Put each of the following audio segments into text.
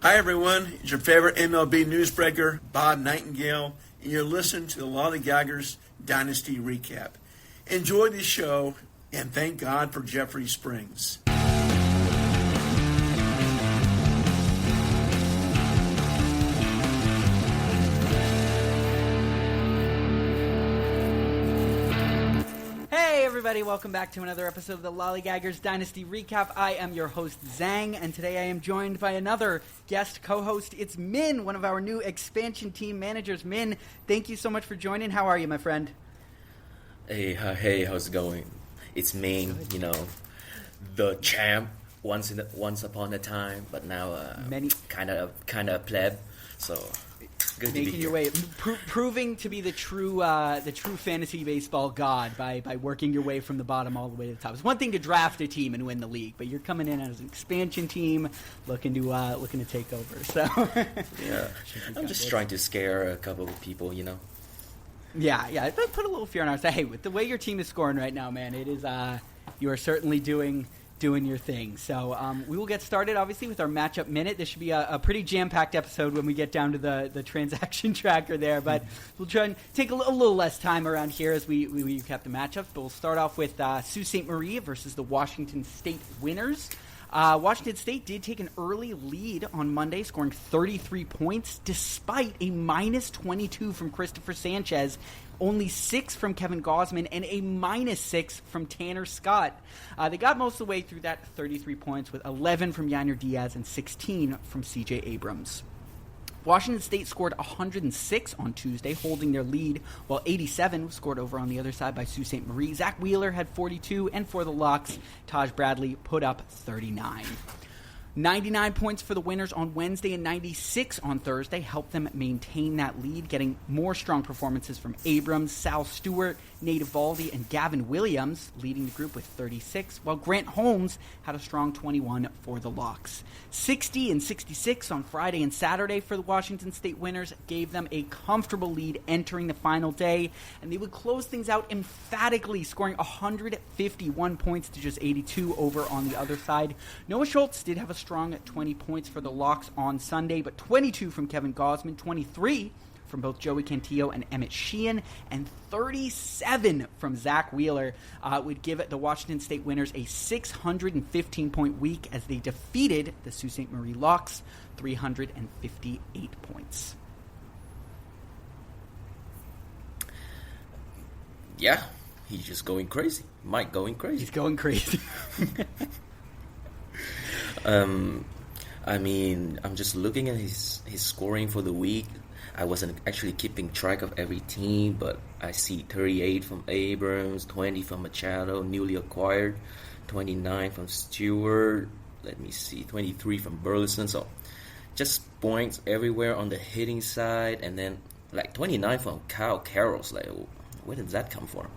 Hi, everyone. It's your favorite MLB newsbreaker, Bob Nightingale, and you're listening to the Lollygaggers Dynasty Recap. Enjoy the show, and thank God for Jeffrey Springs. Hey everybody, welcome back to another episode of the Lollygaggers Dynasty Recap. I am your host, Zang, and today I am joined by another guest co-host. It's Minh, one of our new expansion team managers. Minh, thank you so much for joining. How are you, my friend? Hey, how's it going? It's Minh, the champ once upon a time, but now kind of pleb. So good to be making here. your way, proving to be the true fantasy baseball god by working your way from the bottom all the way to the top. It's one thing to draft a team and win the league, but you're coming in as an expansion team, looking to take over. So yeah, I'm just trying to scare a couple of people, Yeah. Put a little fear in our side. Hey, with the way your team is scoring right now, man, it is you are certainly doing your thing. So we will get started, obviously, with our matchup minute. This should be a pretty jam-packed episode when we get down to the transaction tracker there, but we'll try and take a little less time around here as we recap the matchup. But we'll start off with Sault Ste. Marie versus the Washington State Winners. Washington State did take an early lead on Monday, scoring 33 points, despite a minus 22 from Christopher Sanchez, only 6 from Kevin Gausman, and a minus 6 from Tanner Scott. They got most of the way through that 33 points with 11 from Yainer Diaz and 16 from C.J. Abrams. Washington State scored 106 on Tuesday, holding their lead, while 87 was scored over on the other side by Sault Ste. Marie. Zach Wheeler had 42, and for the Locks, Taj Bradley put up 39. 99 points for the Winners on Wednesday and 96 on Thursday helped them maintain that lead, getting more strong performances from Abrams, Sal Stewart, Nate Evaldi, and Gavin Williams, leading the group with 36, while Grant Holmes had a strong 21 for the Locks. 60 and 66 on Friday and Saturday for the Washington State Winners gave them a comfortable lead entering the final day, and they would close things out emphatically, scoring 151 points to just 82 over on the other side. Noah Schultz did have a strong 20 points for the Locks on Sunday, but 22 from Kevin Gausman, 23 from both Joey Cantillo and Emmett Sheehan, and 37 from Zach Wheeler would give the Washington State Winners a 615-point week as they defeated the Sault Ste. Marie Locks 358 points. Yeah, he's just going crazy. Mike going crazy. He's going crazy. I'm just looking at his scoring for the week. I wasn't actually keeping track of every team, but I see 38 from Abrams, 20 from Machado, newly acquired, 29 from Stewart, 23 from Burleson. So just points everywhere on the hitting side, and then 29 from Kyle Carroll's. Where did that come from?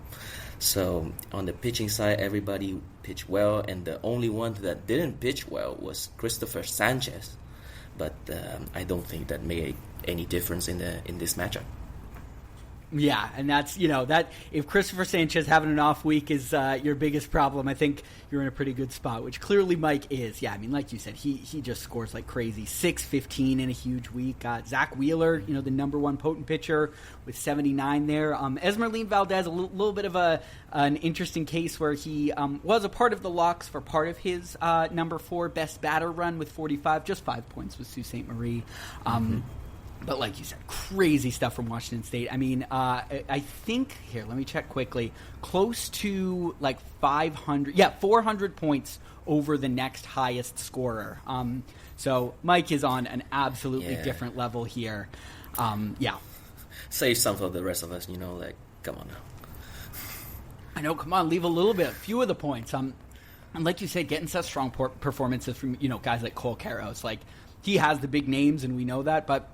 So on the pitching side, everybody pitched well, and the only one that didn't pitch well was Christopher Sanchez. But I don't think that made any difference in this matchup. Yeah, and that's, that if Christopher Sanchez having an off week is your biggest problem, I think you're in a pretty good spot, which clearly Mike is. Yeah, like you said, he just scores like crazy. 6-15 in a huge week. Zach Wheeler, the number one potent pitcher with 79 there. Esmeralyn Valdez, a little bit of an interesting case where he was a part of the Locks for part of his number 4 best batter run with 45, just 5 points with Sault Ste. Marie. But like you said, crazy stuff from Washington State. I think, here, let me check quickly, close to 400 points over the next highest scorer. So Mike is on an absolutely different level here. Save some for the rest of us, come on now. I know, come on, leave a few of the points. And like you said, getting such strong performances from, guys like Cole Carroll. He has the big names, and we know that, but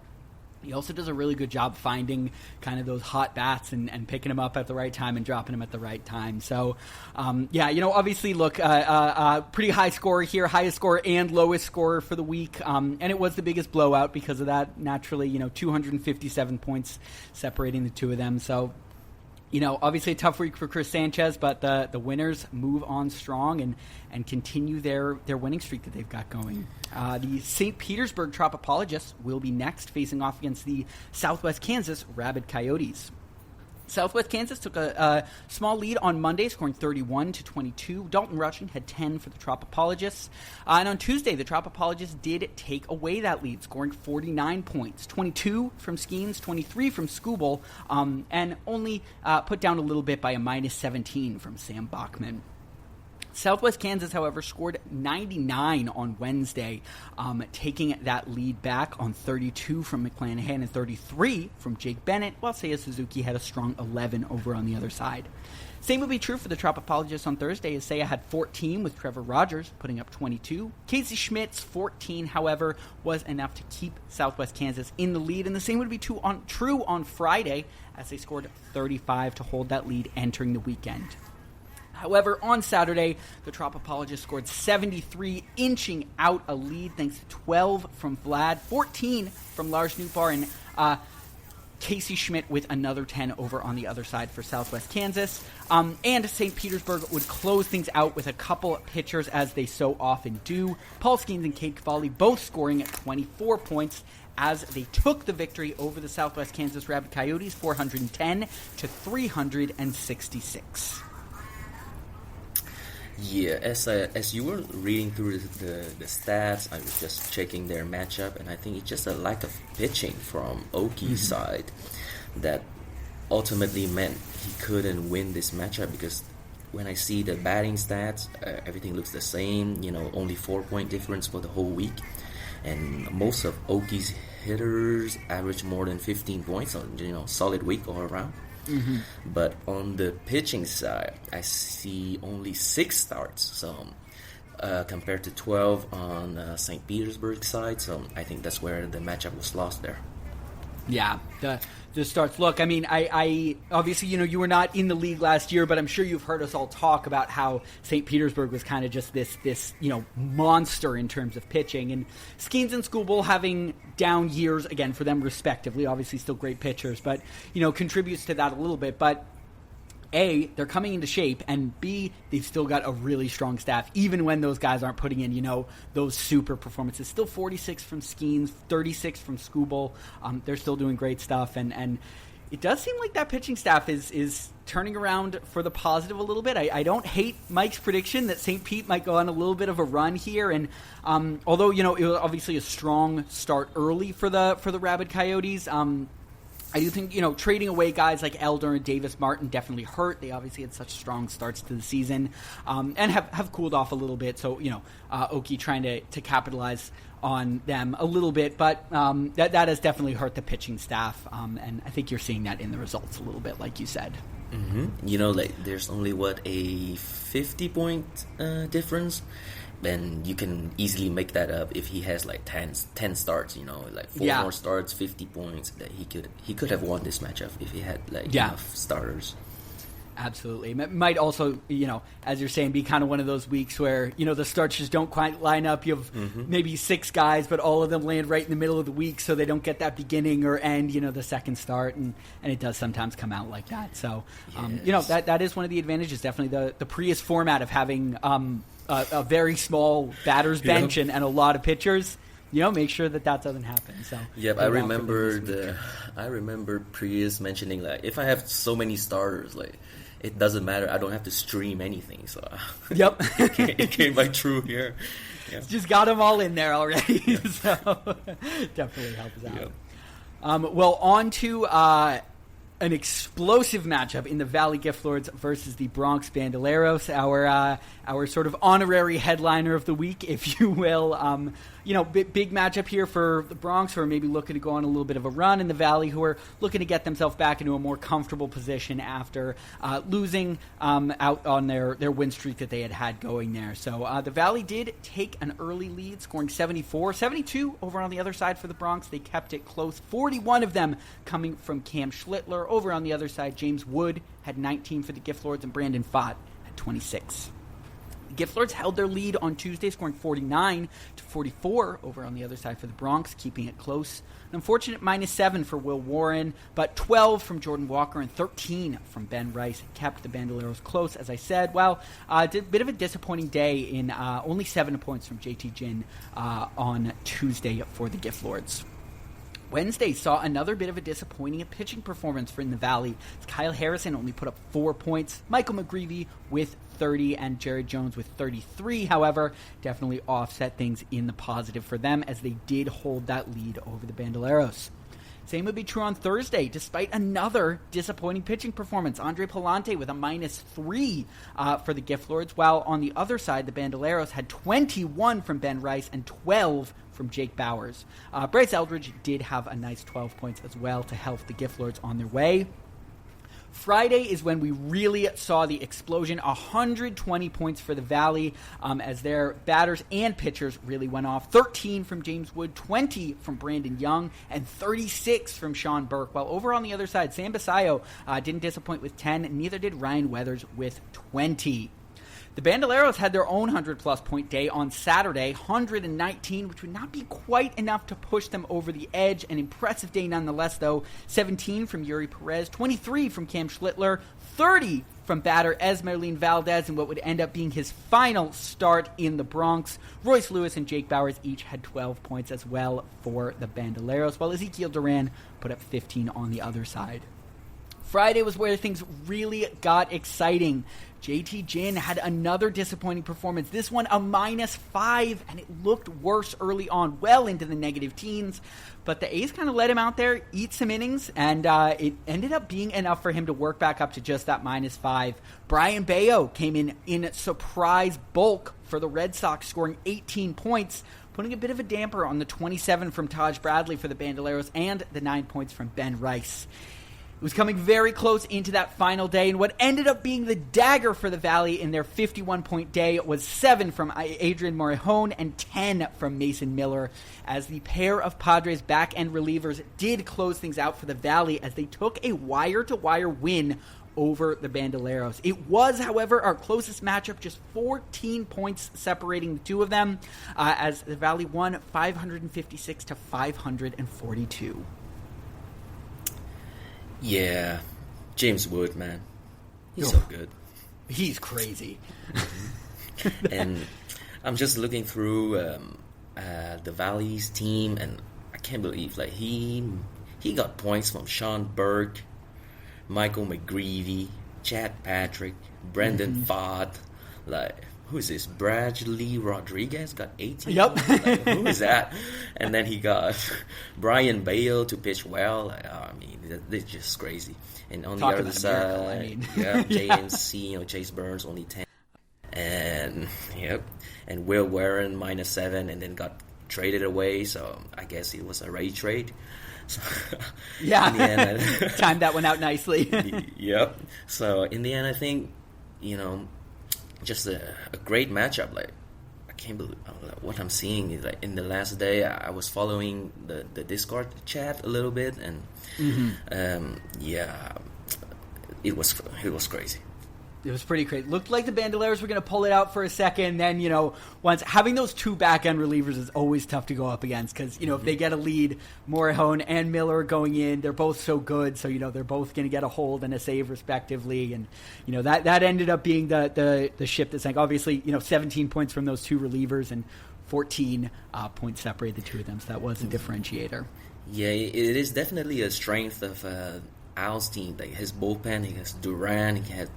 he also does a really good job finding kind of those hot bats and picking them up at the right time and dropping them at the right time. So, obviously, look, pretty high scorer here, highest scorer and lowest scorer for the week. And it was the biggest blowout because of that, naturally, 257 points separating the two of them. So, Obviously a tough week for Chris Sanchez, but the winners move on strong and continue their winning streak that they've got going. The St. Petersburg Tropopologists will be next, facing off against the Southwest Kansas Rabid Coyotes. Southwest Kansas took a small lead on Monday, scoring 31-22. Dalton Rushing had 10 for the Tropopologists. And on Tuesday, the Tropopologists did take away that lead, scoring 49 points. 22 from Skeens, 23 from Skubal, and only put down a little bit by a -17 from Sam Bachman. Southwest Kansas, however, scored 99 on Wednesday, taking that lead back on 32 from McClanahan and 33 from Jake Bennett, while Seiya Suzuki had a strong 11 over on the other side. Same would be true for the Tropopologists on Thursday, as Seiya had 14 with Trevor Rogers putting up 22. Casey Schmidt's 14, however, was enough to keep Southwest Kansas in the lead, and the same would be true on Friday, as they scored 35 to hold that lead entering the weekend. However, on Saturday, the Tropopologists scored 73, inching out a lead thanks to 12 from Vlad, 14 from Lars Newbar, and Casey Schmidt with another 10 over on the other side for Southwest Kansas. And St. Petersburg would close things out with a couple pitchers, as they so often do. Paul Skeens and Cade Cavalli both scoring at 24 points as they took the victory over the Southwest Kansas Rabid Coyotes, 410-366. Yeah, as you were reading through the stats, I was just checking their matchup, and I think it's just a lack of pitching from Oki's side that ultimately meant he couldn't win this matchup, because when I see the batting stats, everything looks the same, only 4-point difference for the whole week, and most of Oki's hitters average more than 15 points on, solid week all around. Mm-hmm. But on the pitching side, I see only 6 starts, so compared to 12 on St. Petersburg side. So I think that's where the matchup was lost there. Yeah, the starts. Look, I mean, I obviously, you were not in the league last year, but I'm sure you've heard us all talk about how St. Petersburg was kind of just this monster in terms of pitching. And Skeens and Skubal having down years, again, for them respectively, obviously still great pitchers, but, contributes to that a little bit. But A, they're coming into shape, and B, they've still got a really strong staff, even when those guys aren't putting in, those super performances. Still 46 from Skeens, 36 from Skubal. They're still doing great stuff, and it does seem like that pitching staff is turning around for the positive a little bit. I don't hate Mike's prediction that St. Pete might go on a little bit of a run here, and although, it was obviously a strong start early for the Rabid Coyotes, I do think, trading away guys like Elder and Davis Martin definitely hurt. They obviously had such strong starts to the season, and have cooled off a little bit. So, Oki trying to capitalize on them a little bit, but that has definitely hurt the pitching staff, and I think you're seeing that in the results a little bit, like you said. Mm-hmm. There's only, a 50-point difference? And you can easily make that up if he has 10 starts, 4 more starts, 50 points. That he could have won this matchup if he had enough starters. Absolutely. It might also, as you're saying, be kind of one of those weeks where, the starts just don't quite line up. You have maybe 6 guys, but all of them land right in the middle of the week, so they don't get that beginning or end, the second start, and it does sometimes come out like that. So, yes. That is one of the advantages, definitely the Prius format of having a very small batter's bench and a lot of pitchers. Make sure that doesn't happen. So I remember Prius mentioning if I have so many starters, it doesn't matter. I don't have to stream anything. So yep, it came by true here. Yeah. Just got them all in there already. So definitely helps out. Yep. Well, on to an explosive matchup in the Valley Gift Lords versus the Bronx Bandoleros, our sort of honorary headliner of the week, if you will. Big matchup here for the Bronx, who are maybe looking to go on a little bit of a run, in the Valley, who are looking to get themselves back into a more comfortable position after losing out on their win streak that they had going there. So the Valley did take an early lead, scoring 74, 72 over on the other side for the Bronx. They kept it close, 41 of them coming from Cam Schlittler. Over on the other side, James Wood had 19 for the Gift Lords, and Brandon Fott had 26. Gift Lords held their lead on Tuesday, scoring 49-44 over on the other side for the Bronx, keeping it close. An unfortunate -7 for Will Warren, but 12 from Jordan Walker and 13 from Ben Rice kept the Bandoleros close, as I said. Well, did a bit of a disappointing day in only 7 points from JT Ginn on Tuesday for the Gift Lords. Wednesday saw another bit of a disappointing pitching performance for in the Valley. Kyle Harrison only put up 4 points. Michael McGreevy with 30 and Jared Jones with 33, however, definitely offset things in the positive for them as they did hold that lead over the Bandoleros. Same would be true on Thursday, despite another disappointing pitching performance. Andre Palante with a -3 for the Gift Lords, while on the other side, the Bandoleros had 21 from Ben Rice and 12 from Jake Bowers. Bryce Eldridge did have a nice 12 points as well to help the Gift Lords on their way. Friday is when we really saw the explosion, 120 points for the Valley as their batters and pitchers really went off. 13 from James Wood, 20 from Brandon Young, and 36 from Sean Burke. While over on the other side, Sam Basayo didn't disappoint with 10, and neither did Ryan Weathers with 20. The Bandoleros had their own 100-plus point day on Saturday, 119, which would not be quite enough to push them over the edge. An impressive day nonetheless, though. 17 from Yuri Perez, 23 from Cam Schlittler, 30 from batter Esmeralyn Valdez in what would end up being his final start in the Bronx. Royce Lewis and Jake Bowers each had 12 points as well for the Bandoleros, while Ezekiel Duran put up 15 on the other side. Friday was where things really got exciting. JT Ginn had another disappointing performance. This one a -5, and it looked worse early on, well into the negative teens. But the A's kind of let him out there, eat some innings, and it ended up being enough for him to work back up to just that -5. Brian Bayo came in surprise bulk for the Red Sox, scoring 18 points, putting a bit of a damper on the 27 from Taj Bradley for the Bandoleros and the 9 points from Ben Rice. It was coming very close into that final day, and what ended up being the dagger for the Valley in their 51-point day was 7 from Adrian Morejón and 10 from Mason Miller, as the pair of Padres back-end relievers did close things out for the Valley as they took a wire-to-wire win over the Bandoleros. It was, however, our closest matchup, just 14 points separating the two of them, as the Valley won 556 to 542. Yeah, James Wood, man. He's so good. He's crazy. And I'm just looking through the Valley's team, and I can't believe like he got points from Sean Burke, Michael McGreevy, Chad Patrick, Brendan Fott, like who is this? Bradley Rodriguez got 18. Yep. Like, who is that? And then he got Brian Bale to pitch well. Like, I mean, it's just crazy. And on Talk the other side, JMC, Chase Burns only 10. And and Will Warren -7, and then got traded away. So I guess it was a Ray trade. So, yeah, in the end, timed that one out nicely. Yep. So in the end, I think just a great matchup. Like I can't believe what I'm seeing is like in the last day. I was following the Discord chat a little bit, and it was crazy. It was pretty crazy. Looked like the Bandoleros were going to pull it out for a second. Then, once having those two back-end relievers is always tough to go up against because, if they get a lead, Morejón and Miller going in, they're both so good. So, they're both going to get a hold and a save respectively. And, that ended up being the ship that sank. Obviously, 17 points from those two relievers and 14 points separate the two of them. So that was a differentiator. Yeah, it is definitely a strength of Al's team. Like his bullpen, he has Duran, he has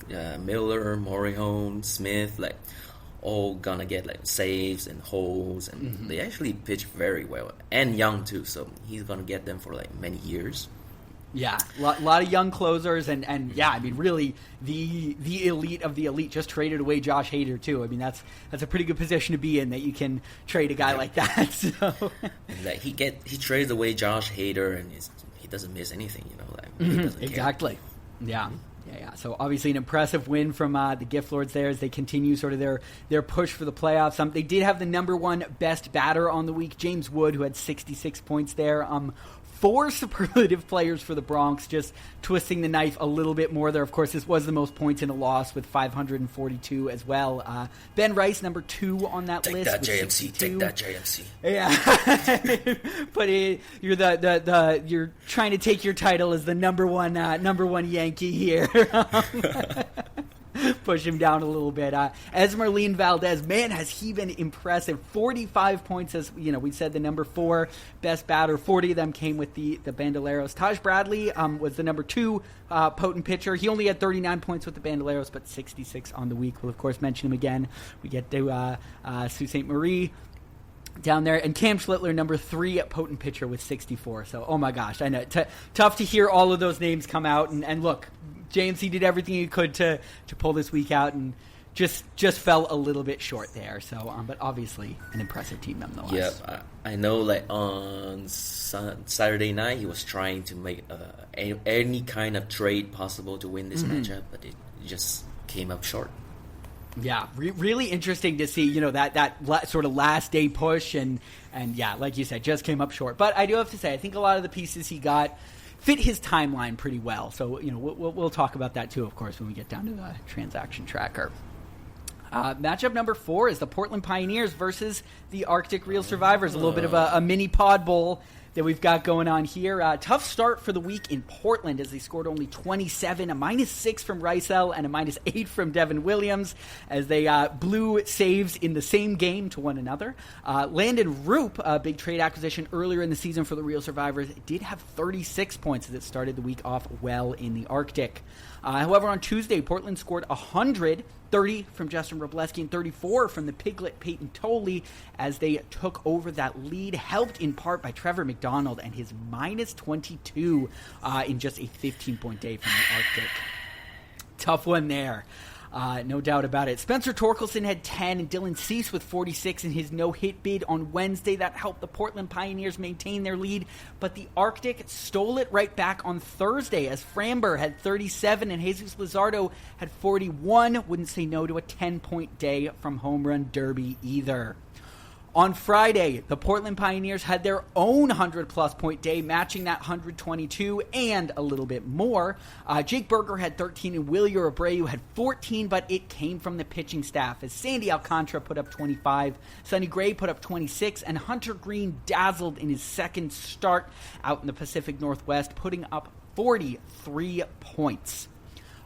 Miller, Morejón, Smith, like all gonna get like saves and holds, and they actually pitch very well, and Young too. So he's gonna get them for like many years. Yeah, a lot of young closers, and yeah, I mean, really the elite of the elite. Just traded away Josh Hader too. I mean, that's a pretty good position to be in, that you can trade a guy like that. So and like he trades away Josh Hader, and he doesn't miss anything. He doesn't exactly. care. Yeah. Yeah. So obviously an impressive win from the Gift Lords there as they continue sort of their push for the playoffs. They did have the number one best batter on the week, James Wood, who had 66 points there. 4 superlative players for the Bronx, just twisting the knife a little bit more there. Of course, this was the most points in a loss with 542 as well. Ben Rice, number 2 on that list. Take that, JMC. Yeah, but you're trying to take your title as the number one Yankee here. Push him down a little bit. Esmeralyn Valdez, man, has he been impressive. 45 points, as we said, the number 4 best batter. 40 of them came with the Bandoleros. Taj Bradley was the number 2 potent pitcher. He only had 39 points with the Bandoleros, but 66 on the week. We'll, of course, mention him again. We get to Sault Ste. Marie down there, and Cam Schlittler, number 3 potent pitcher with 64. So, oh my gosh, I know. Tough to hear all of those names come out, and look, JMC did everything he could to pull this week out, and just fell a little bit short there. So, but obviously an impressive team nonetheless. Yeah, I know. Like on Saturday night, he was trying to make any kind of trade possible to win this matchup, but it just came up short. Yeah, really interesting to see, that sort of last day push, and yeah, like you said, just came up short. But I do have to say, I think a lot of the pieces he got fit his timeline pretty well. So, we'll talk about that too, of course, when we get down to the transaction tracker. Matchup number 4 is the Portland Pioneers versus the Arctic Real Survivors. A little bit of a mini pod bowl that we've got going on here. Tough start for the week in Portland as they scored only 27, a -6 from Rysel and a -8 from Devin Williams as they blew saves in the same game to one another. Landon Roop, a big trade acquisition earlier in the season for the Real Survivors, did have 36 points as it started the week off well in the Arctic. However, on Tuesday, Portland scored 100, 30 from Justin Robleski and 34 from the Piglet Peyton Tolley as they took over that lead, helped in part by Trevor McDonald and his -22 in just a 15-point day from the Arctic. Tough one there. No doubt about it. Spencer Torkelson had 10 and Dylan Cease with 46 in his no-hit bid on Wednesday. That helped the Portland Pioneers maintain their lead, but the Arctic stole it right back on Thursday as Framber had 37 and Jesus Luzardo had 41. Wouldn't say no to a 10-point day from Home Run Derby either. On Friday, the Portland Pioneers had their own 100-plus point day, matching that 122 and a little bit more. Jake Berger had 13 and Willier Abreu had 14, but it came from the pitching staff as Sandy Alcantara put up 25, Sonny Gray put up 26, and Hunter Green dazzled in his second start out in the Pacific Northwest, putting up 43 points.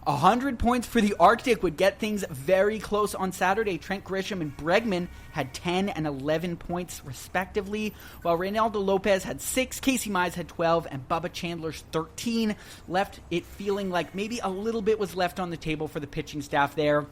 100 points for the Arctic would get things very close on Saturday. Trent Grisham and Bregman had 10 and 11 points respectively, while Reynaldo Lopez had 6, Casey Mize had 12, and Bubba Chandler's 13. Left it feeling like maybe a little bit was left on the table for the pitching staff there.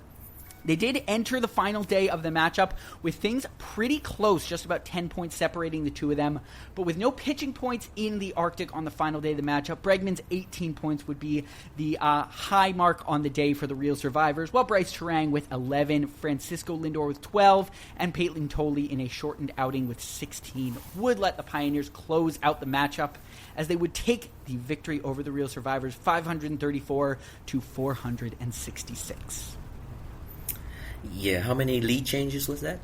They did enter the final day of the matchup with things pretty close, just about 10 points separating the two of them. But with no pitching points in the Arctic on the final day of the matchup, Bregman's 18 points would be the high mark on the day for the Real Survivors, while Bryce Terang with 11, Francisco Lindor with 12, and Peyton Tolley in a shortened outing with 16 would let the Pioneers close out the matchup as they would take the victory over the Real Survivors 534 to 466. Yeah, how many lead changes was that?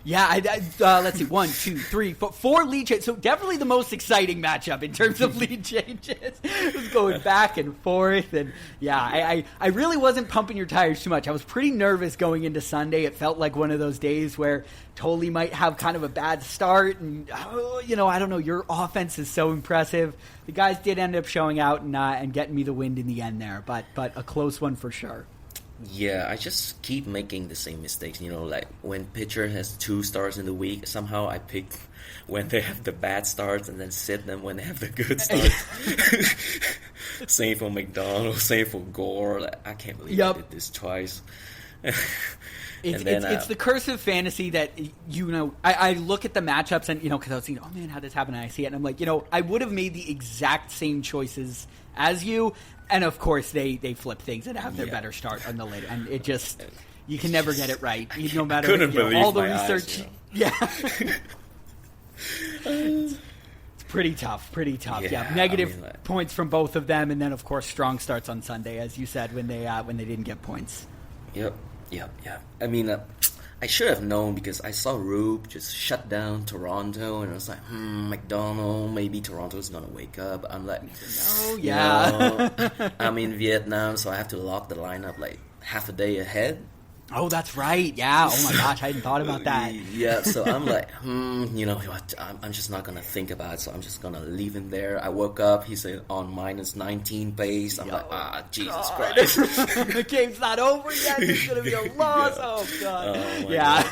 Yeah, let's see, 1, 2, 3, 4 lead changes. So definitely the most exciting matchup in terms of lead changes. It was going back and forth, and yeah, I really wasn't pumping your tires too much. I was pretty nervous going into Sunday. It felt like one of those days where Tolley might have kind of a bad start, and I don't know. Your offense is so impressive. The guys did end up showing out and getting me the win in the end there, but a close one for sure. Yeah, I just keep making the same mistakes. Like when pitcher has 2 starts in the week, somehow I pick when they have the bad starts and then sit them when they have the good starts. Same for McDonald, same for Gore. Like, I can't believe I did this twice. It's the curse of fantasy that, I look at the matchups and, because I was thinking, oh man, how'd this happen? And I see it and I'm like, I would have made the exact same choices as you. And of course they flip things and have their better start on the later. And it just, you can never get it right. No matter all the research. Yeah. It's pretty tough. Yeah. Negative points from both of them. And then of course strong starts on Sunday, as you said, when they didn't get points. Yep. I mean, I should have known because I saw Rube just shut down Toronto, and I was like, McDonald, maybe Toronto's gonna wake up. I'm like, oh yeah, I'm in Vietnam, so I have to lock the lineup like half a day ahead. Oh, that's right. Yeah. Oh my gosh, I hadn't thought about that. Yeah, so I'm like, you know what? I'm just not gonna think about it. So I'm just gonna leave him there. I woke up. He's on minus 19 pace. I'm like, Jesus Christ! The game's not over yet. There's gonna be a loss. Yeah. Oh God. Oh, yeah.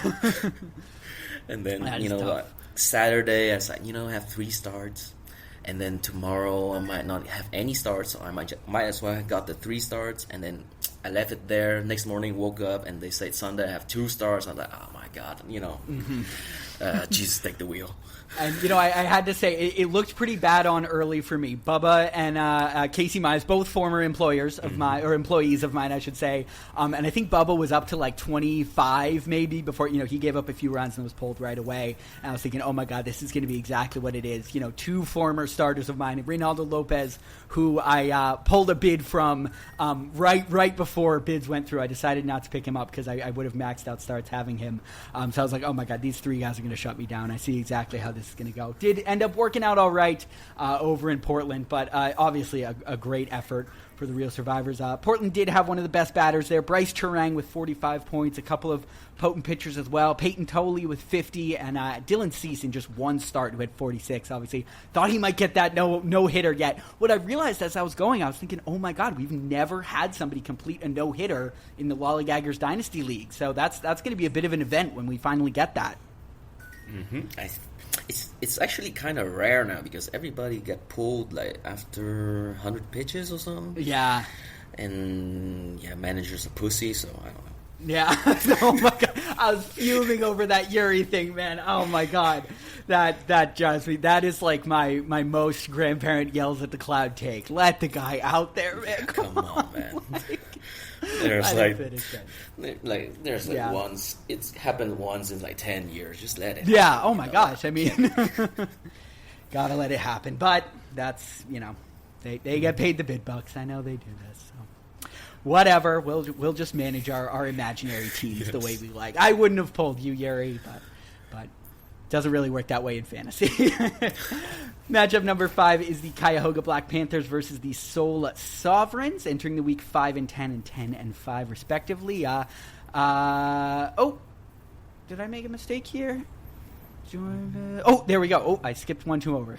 And then what? Saturday, I was like, I have 3 starts. And then tomorrow I might not have any starts, so I might as well have got the 3 starts. And then I left it there. Next morning, woke up, and they said Sunday I have 2 starts. I'm like, oh my God, Jesus, take the wheel. And, I had to say, it looked pretty bad on early for me. Bubba and Casey Mize, both former employees of mine, I should say. And I think Bubba was up to like 25 maybe before, he gave up a few runs and was pulled right away. And I was thinking, oh my God, this is going to be exactly what it is. 2 former starters of mine, Reynaldo Lopez, who I pulled a bid from right before bids went through. I decided not to pick him up because I would have maxed out starts having him. So I was like, oh my God, these 3 guys are going to shut me down. I see exactly how this is going to go. Did end up working out all right over in Portland, but obviously a great effort for the real survivors. Portland did have one of the best batters there. Bryce Turang with 45 points, a couple of potent pitchers as well. Peyton Tolley with 50, and Dylan Cease in just 1 start who had 46. Obviously, thought he might get that no-hitter yet. What I realized as I was going, I was thinking, oh my God, we've never had somebody complete a no-hitter in the Lollygaggers Dynasty League. So that's going to be a bit of an event when we finally get that. Mm-hmm. It's actually kind of rare now because everybody get pulled like after 100 pitches or something. Yeah. And managers are pussy, so I don't know. Yeah. Oh my God. I was fuming over that Yuri thing, man. Oh my God. That drives me. That is like my most grandparent yells at the cloud take. Let the guy out there, man. Come on, man. There's once it's happened once in like 10 years. Just let it happen. Yeah, oh my gosh. I mean gotta let it happen. But that's they get paid the bid bucks. I know they do this. So whatever. We'll just manage our imaginary teams the way we like. I wouldn't have pulled you, Yuri, but it doesn't really work that way in fantasy. Matchup number 5 is the Cuyahoga Black Panthers versus the Seoul Sovereigns, entering the week 5-10 and 10-5 respectively. Did I make a mistake here? Oh, there we go. Oh, I skipped 1-2 over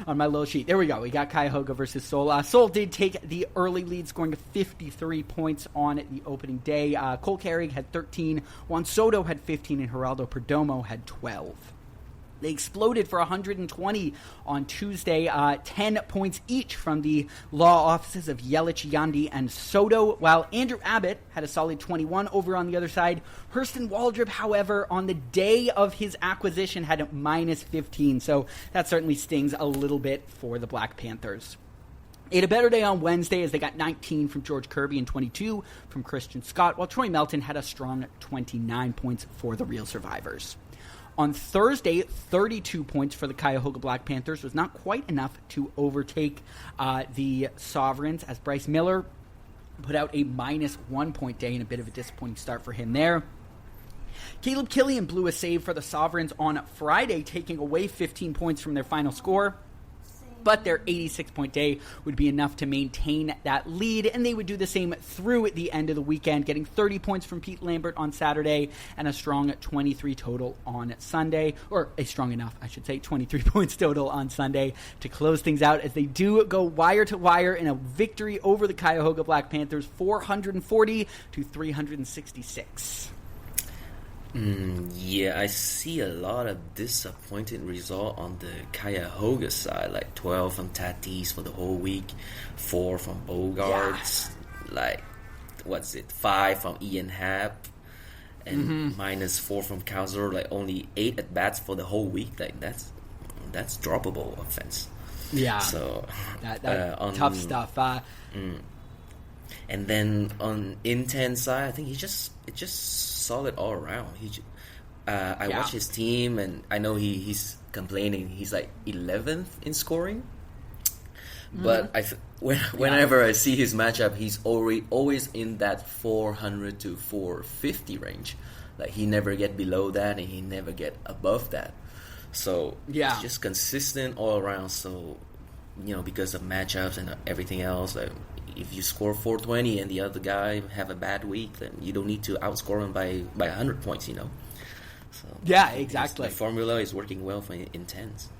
on my little sheet. There we go. We got Cuyahoga versus Seoul. Seoul did take the early lead, scoring 53 points on the opening day. Cole Carrig had 13, Juan Soto had 15, and Geraldo Perdomo had 12. They exploded for 120 on Tuesday, 10 points each from the law offices of Yelich, Yandy, and Soto, while Andrew Abbott had a solid 21 over on the other side. Hurston Waldrop, however, on the day of his acquisition had a minus 15, so that certainly stings a little bit for the Black Panthers. They had a better day on Wednesday as they got 19 from George Kirby and 22 from Christian Scott, while Troy Melton had a strong 29 points for the real survivors. On Thursday, 32 points for the Cuyahoga Black Panthers was not quite enough to overtake the Sovereigns, as Bryce Miller put out a minus 1 point day and a bit of a disappointing start for him there. Caleb Killian blew a save for the Sovereigns on Friday, taking away 15 points from their final score. But their 86-point day would be enough to maintain that lead, and they would do the same through the end of the weekend, getting 30 points from Pete Lambert on Saturday and a strong 23 total on Sunday, or a strong enough, I should say, 23 points total on Sunday to close things out as they do go wire to wire in a victory over the Cuyahoga Black Panthers, 440 to 366. I see a lot of disappointing result on the Cuyahoga side, like 12 from Tatis for the whole week, 4 from Bogarts, like, 5 from Ian Happ, and minus 4 from Kaiser, like only 8 at-bats for the whole week. Like, that's droppable offense. Yeah, so that tough stuff. And then on intent side, I think it's just solid all around. I watch his team, and I know he's complaining. He's like 11th in scoring, but whenever I see his matchup, he's always in that 400 to 450 range. Like he never get below that, and he never get above that. So Yeah. it's just consistent all around. So because of matchups and everything else, like, if you score 420 and the other guy have a bad week, then you don't need to outscore him by 100 points. So Yeah, exactly. The formula is working well for intense.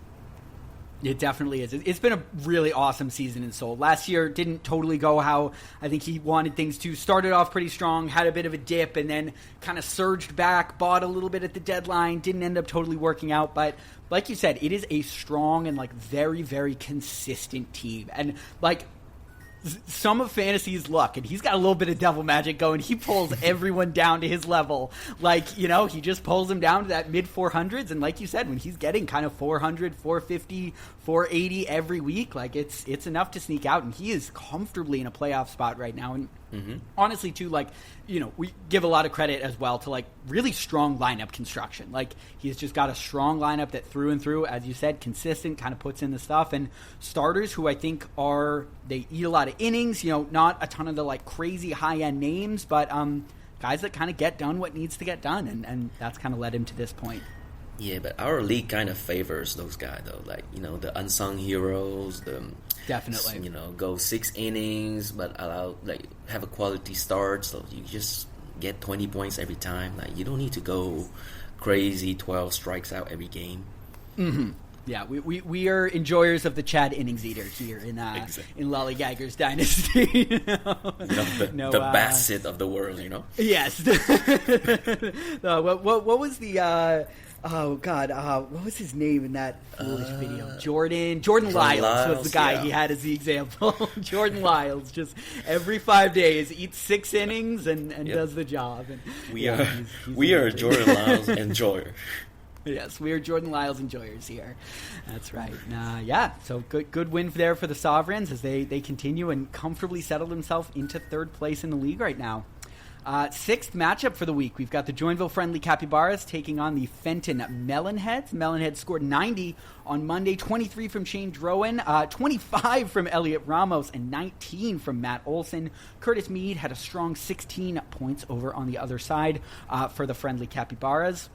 It definitely is. It's been a really awesome season in Seoul. Last year didn't totally go how I think he wanted things to. Started off pretty strong, had a bit of a dip, and then kind of surged back, bought a little bit at the deadline, didn't end up totally working out. But like you said, it is a strong and very, very consistent team. And some of fantasy's luck, and he's got a little bit of devil magic going. He pulls everyone down to his level. He just pulls them down to that mid 400s. And like you said, when he's getting kind of 400, 450, 480 every week, it's enough to sneak out. And he is comfortably in a playoff spot right now. And honestly, too, we give a lot of credit as well to really strong lineup construction. He's just got a strong lineup that through and through, as you said, consistent, kind of puts in the stuff. And starters who I think they eat a lot of innings, not a ton of the crazy high end names, but guys that kind of get done what needs to get done. And that's kind of led him to this point. Yeah, but our league kind of favors those guys though, the unsung heroes, definitely, go 6 innings but have a quality start, so you just get 20 points every time. You don't need to go crazy 12 strikes out every game. Mm-hmm. Yeah, we are enjoyers of the Chad innings eater here in Lollygaggers Dynasty. The Bassett of the world, Yes. What was the? Oh God, what was his name in that foolish video? Jordan Lyles was the guy he had as the example. Jordan Lyles just every 5 days eats 6 innings and does the job. And we are Jordan Lyles enjoyers. Yes, we are Jordan Lyles enjoyers here. That's right. So good win there for the Sovereigns as they continue and comfortably settle themselves into 3rd place in the league right now. 6th matchup for the week. We've got the Joinville friendly Capybaras taking on the Fenton Melonheads. Melonheads scored 90 on Monday, 23 from Shane Drowan, 25 from Elliot Ramos, and 19 from Matt Olson. Curtis Mead had a strong 16 points over on the other side for the friendly Capybaras.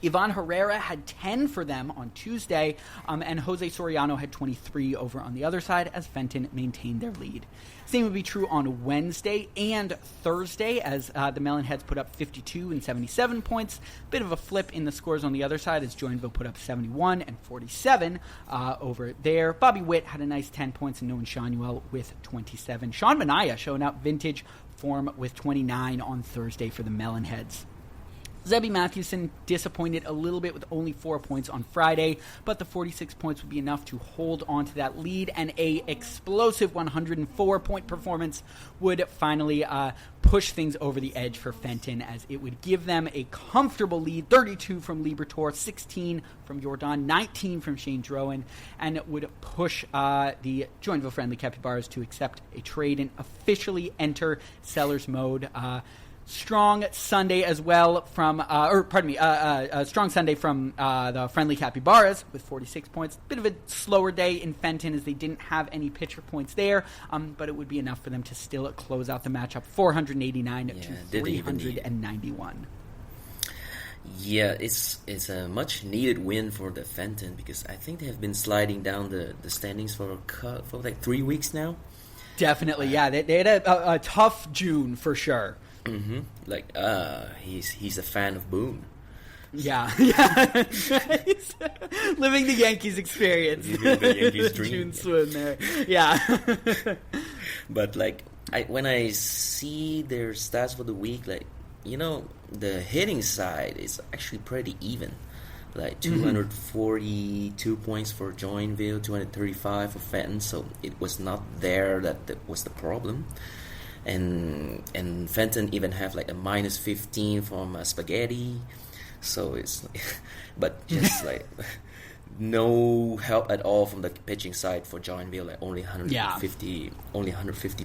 Ivan Herrera had 10 for them on Tuesday, and Jose Soriano had 23 over on the other side as Fenton maintained their lead. Same would be true on Wednesday and Thursday as the Melonheads put up 52 and 77 points. Bit of a flip in the scores on the other side as Joinville put up 71 and 47 over there. Bobby Witt had a nice 10 points and Noah Shanuel with 27. Sean Mania showing up vintage form with 29 on Thursday for the Melonheads. Zebby Matthewson disappointed a little bit with only 4 points on Friday, but the 46 points would be enough to hold on to that lead, and a explosive 104-point performance would finally push things over the edge for Fenton, as it would give them a comfortable lead, 32 from Libertor, 16 from Jordan, 19 from Shane Drowan, and it would push the Joinville-friendly Capybaras to accept a trade and officially enter seller's mode. Strong Sunday as well from, strong Sunday from the friendly Capybaras with 46 points. Bit of a slower day in Fenton as they didn't have any pitcher points there, but it would be enough for them to still close out the matchup 489 to 391. Yeah, it's a much needed win for the Fenton because I think they have been sliding down the standings for 3 weeks now. Definitely, yeah. They had a tough June for sure. Mm-hmm. He's a fan of Boone. Yeah. He's living the Yankees experience. Living the Yankees dream. June swim there. Yeah. But when I see their stats for the week, the hitting side is actually pretty even. 242 points for Joinville, 235 for Fenton. So it was not there that was the problem. And Fenton even have a minus 15 from Spaghetti, so it's but just no help at all from the pitching side for Joinville. Only 150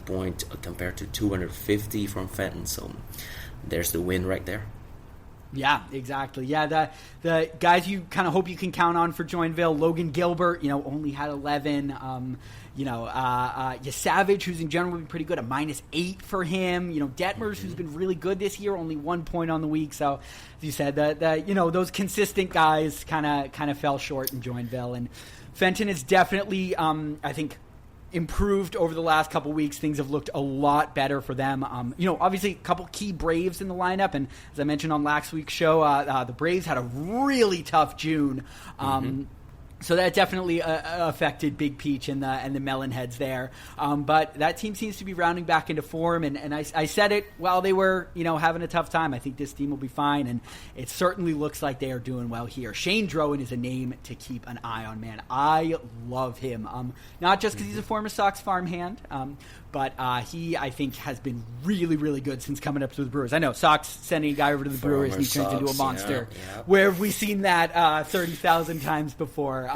points compared to 250 from Fenton. So there's the win right there. Yeah, exactly. Yeah, the guys you kind of hope you can count on for Joinville, Logan Gilbert, only had 11. Savage, who's in general been pretty good, a -8 for him. Detmers, who's been really good this year, only 1 point on the week. So, as you said, those consistent guys kind of fell short in Joinville. And Fenton is definitely, I think, improved over the last couple weeks. Things have looked a lot better for them. Obviously a couple key Braves in the lineup, and as I mentioned on last week's show, the Braves had a really tough June. So that definitely affected Big Peach and the Melonheads there. But that team seems to be rounding back into form, and I said it while they were having a tough time. I think this team will be fine, and it certainly looks like they are doing well here. Shane Drowan is a name to keep an eye on, man. I love him. Not just because he's a former Sox farmhand, but he, I think, has been really, really good since coming up to the Brewers. I know Sox sending a guy over to the Brewers and he turns into a monster. Yeah. Where have we seen that 30,000 times before?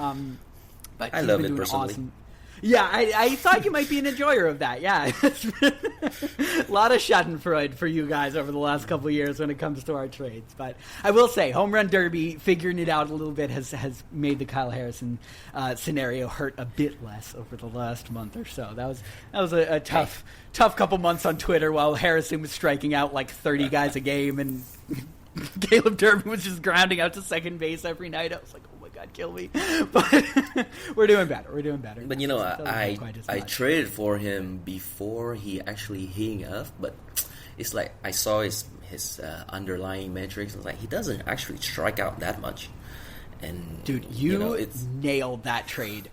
But I love been it doing personally. Awesome. Yeah, I thought you might be an enjoyer of that. Yeah, a lot of Schadenfreude for you guys over the last couple of years when it comes to our trades. But I will say, home run derby, figuring it out a little bit has made the Kyle Harrison scenario hurt a bit less over the last month or so. That was a tough couple months on Twitter while Harrison was striking out like 30 guys a game and Caleb Durbin was just grounding out to second base every night. I was like, oh my God, kill me. But we're doing better. But I traded for him before he actually hung up. But it's like I saw his underlying metrics. I was like, he doesn't actually strike out that much. And dude, it's nailed that trade.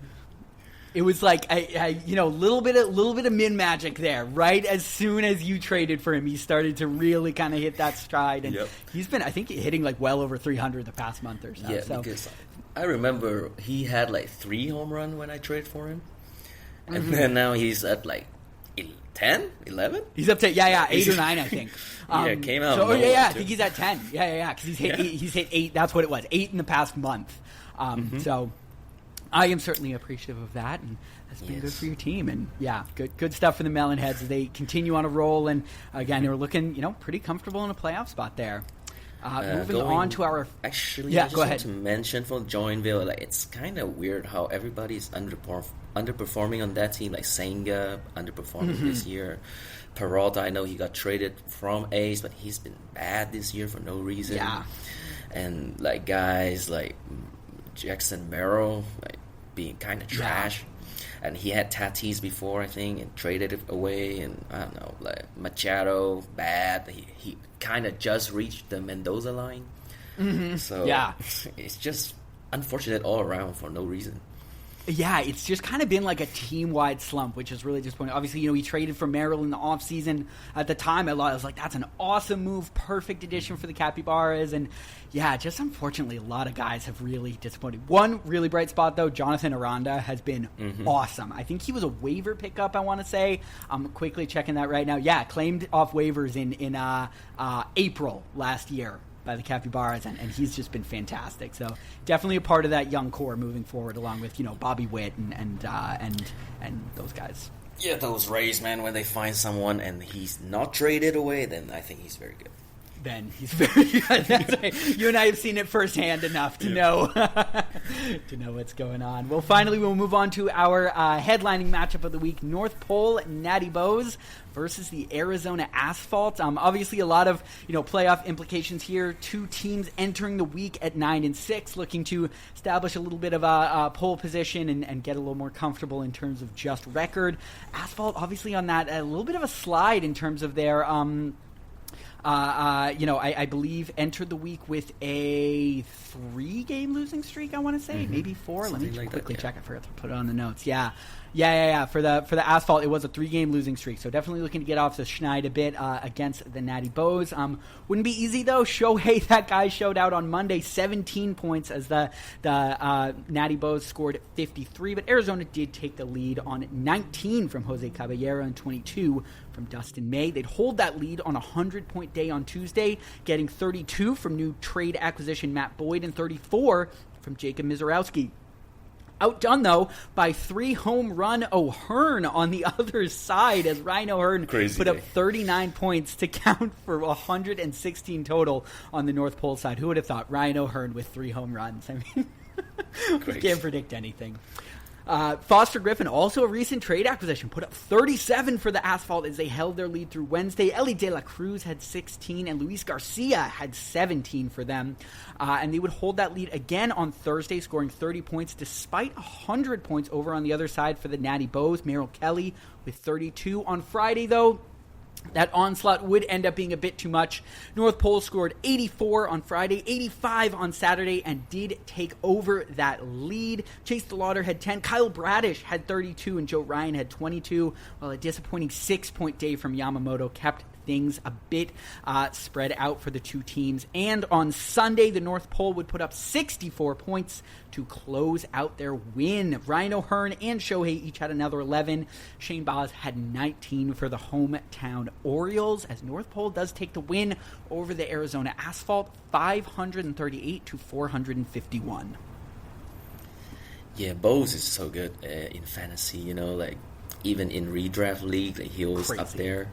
It was like a little bit of min magic there. Right as soon as you traded for him, he started to really kind of hit that stride, and he's been, I think, hitting like well over 300 the past month or so. Yeah, because I remember he had like 3 home runs when I traded for him, and then now he's at like 10, 11. He's up to 8 or 9, I think. Came out. So I think he's at 10. Because he's hit 8. That's what it was, 8 in the past month. So. I am certainly appreciative of that, and that's been good for your team. And good stuff for the Melonheads as they continue on a roll. And again, they were looking, pretty comfortable in a playoff spot there. Moving on to our actually, I just want to mention for Joinville, like it's kind of weird how everybody's underperforming on that team. Like Senga underperforming this year. Peralta, I know he got traded from A's, but he's been bad this year for no reason. Yeah, and like guys like Jackson Merrill, like being kind of trash, and he had Tatis before, I think, and traded it away. And I don't know, like Machado, bad. He kind of just reached the Mendoza line, so it's just unfortunate all around for no reason. Yeah, it's just kind of been like a team-wide slump, which is really disappointing. Obviously, he traded for Merrill in the offseason. At the time, I was like, that's an awesome move, perfect addition for the Capybaras. And, just unfortunately, a lot of guys have really disappointed. One really bright spot, though, Jonathan Aranda has been awesome. I think he was a waiver pickup, I want to say. I'm quickly checking that right now. Yeah, claimed off waivers in April last year by the Capybaras, and he's just been fantastic. So definitely a part of that young core moving forward, along with Bobby Witt and those guys. Yeah, those Rays, man. When they find someone and he's not traded away, then I think he's very good. Then he's very good. You and I have seen it firsthand enough to know what's going on. Well, finally, we'll move on to our headlining matchup of the week: North Pole Natty Bows versus the Arizona Asphalt. Obviously, a lot of playoff implications here. 2 teams entering the week at 9-6, looking to establish a little bit of a pole position and get a little more comfortable in terms of just record. Asphalt, obviously, on that a little bit of a slide in terms of their. I believe entered the week with a 3-game losing streak, I want to say. Maybe 4. Something Let me like quickly that, check. I forgot to put it on the notes. Yeah. For the Asphalt, it was a 3-game losing streak. So definitely looking to get off the schneid a bit against the Natty Bows. Wouldn't be easy, though. Shohei, that guy, showed out on Monday, 17 points as the Natty Bows scored 53. But Arizona did take the lead on 19 from Jose Caballero and 22 from Dustin May. They'd hold that lead on a 100-point day on Tuesday, getting 32 from new trade acquisition Matt Boyd and 34 from Jacob Mizorowski. outdone, though, by 3 home run O'Hearn on the other side, as Ryan O'Hearn put up 39 points to count for 116 total on the North Pole side. Who would have thought? Ryan O'Hearn with 3 home runs. I mean, we can't predict anything. Foster Griffin, also a recent trade acquisition, put up 37 for the Asphalt as they held their lead through Wednesday. Ellie De La Cruz had 16, and Luis Garcia had 17 for them. And they would hold that lead again on Thursday, scoring 30 points despite 100 points over on the other side for the Natty Bows. Merrill Kelly with 32. On Friday, though, that onslaught would end up being a bit too much. North Pole scored 84 on Friday, 85 on Saturday, and did take over that lead. Chase DeLauder had 10. Kyle Bradish had 32, and Joe Ryan had 22, while a disappointing 6-point day from Yamamoto kept things a bit spread out for the two teams. And on Sunday, the North Pole would put up 64 points to close out their win. Ryan O'Hearn and Shohei each had another 11. Shane Baz had 19 for the hometown Orioles, as North Pole does take the win over the Arizona Asphalt, 538 to 451. Yeah, Bose is so good in fantasy, like even in redraft league, he was up there.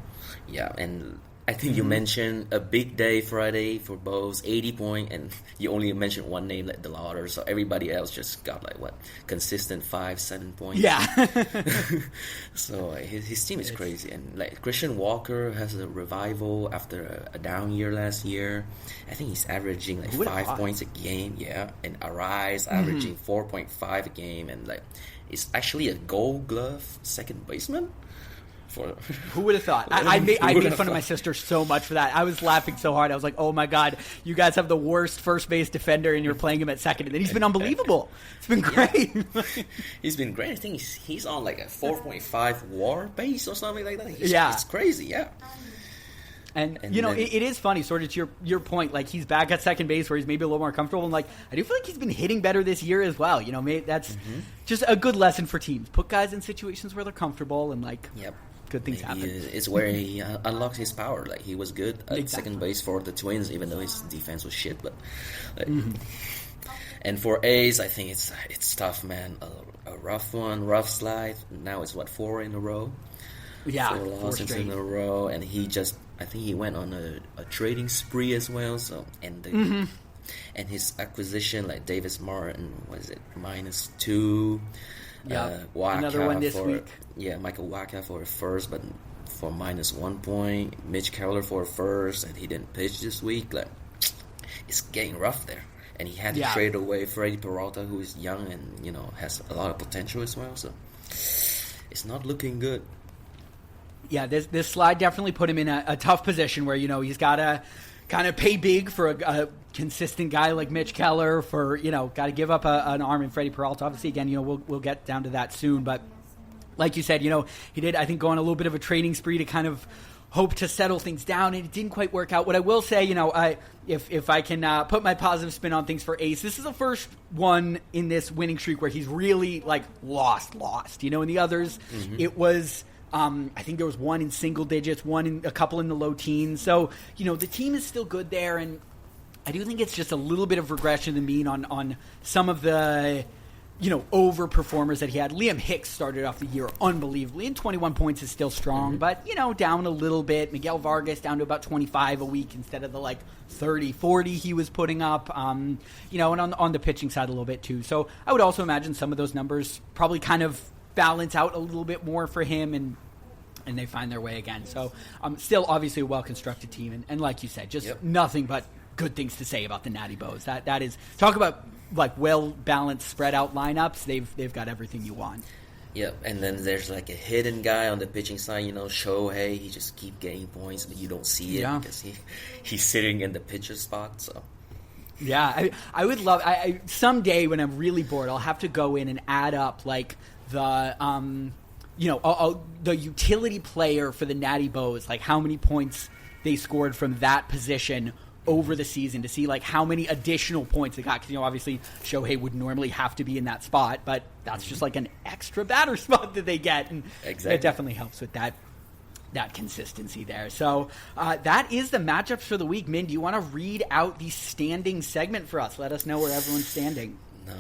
Yeah, and I think you mentioned a big day Friday for Bose, 80 point, and you only mentioned one name, like DeLauder, so everybody else just got consistent 5-7 points. Yeah. So his team is crazy, and Christian Walker has a revival after a down year last year. I think he's averaging 5 points a game, and Arise averaging 4.5 a game, and it's actually a Gold Glove second baseman. Who would have thought? I made fun of my sister so much for that. I was laughing so hard. I was like, oh my God, you guys have the worst first base defender and you're playing him at second. And then he's been unbelievable. It's been great. He's been great. I think he's on a 4.5 WAR base or something like that. It's crazy, yeah. And it is funny, sort of to your point, he's back at second base where he's maybe a little more comfortable. And I do feel like he's been hitting better this year as well. Maybe that's just a good lesson for teams. Put guys in situations where they're comfortable and Yep. Good things happen. It's where he unlocks his power. He was good at second base for the Twins, even though his defense was shit. But and for A's, I think it's tough, man. A rough slide. Now it's 4 in a row. Yeah, 4 losses in a row, and I think he went on a trading spree as well. So and his acquisition, Davis Martin, -2. Yeah, another one this week. Yeah, Michael Wacha for a first, but for -1 point. Mitch Keller for a first, and he didn't pitch this week. It's getting rough there. And he had to trade away Freddie Peralta, who is young and has a lot of potential as well. So it's not looking good. Yeah, this slide definitely put him in a tough position where he's got to kind of pay big for a consistent guy like Mitch Keller, for got to give up an arm in Freddie Peralta. Obviously, again, we'll get down to that soon, but like you said, he did, I think, go on a little bit of a trading spree to kind of hope to settle things down, and it didn't quite work out. What I will say, if I can put my positive spin on things for Ace, this is the first one in this winning streak where he's really lost. In the others, it was. I think there was one in single digits, a couple in the low teens. So, the team is still good there, and I do think it's just a little bit of regression to the mean on some of the, overperformers that he had. Liam Hicks started off the year unbelievably, and 21 points is still strong, but, down a little bit. Miguel Vargas down to about 25 a week instead of the 30, 40 he was putting up, and on the pitching side a little bit too. So I would also imagine some of those numbers probably kind of balance out a little bit more for him, and they find their way again. So still obviously a well-constructed team, and like you said, just nothing but good things to say about the Natty Bows. That is, talk about well-balanced, spread-out lineups. They've got everything you want. Yep, and then there's a hidden guy on the pitching side, Shohei. He just keep getting points, but you don't see it because he's sitting in the pitcher spot. So yeah, I would love. Someday when I'm really bored, I'll have to go in and add up the the utility player for the Natty Bows, how many points they scored from that position over the season, to see how many additional points they got. Because obviously Shohei would normally have to be in that spot, but that's just an extra batter spot that they get, and it definitely helps with that consistency there. So that is the matchups for the week. Min, do you want to read out the standing segment for us? Let us know where everyone's standing. No,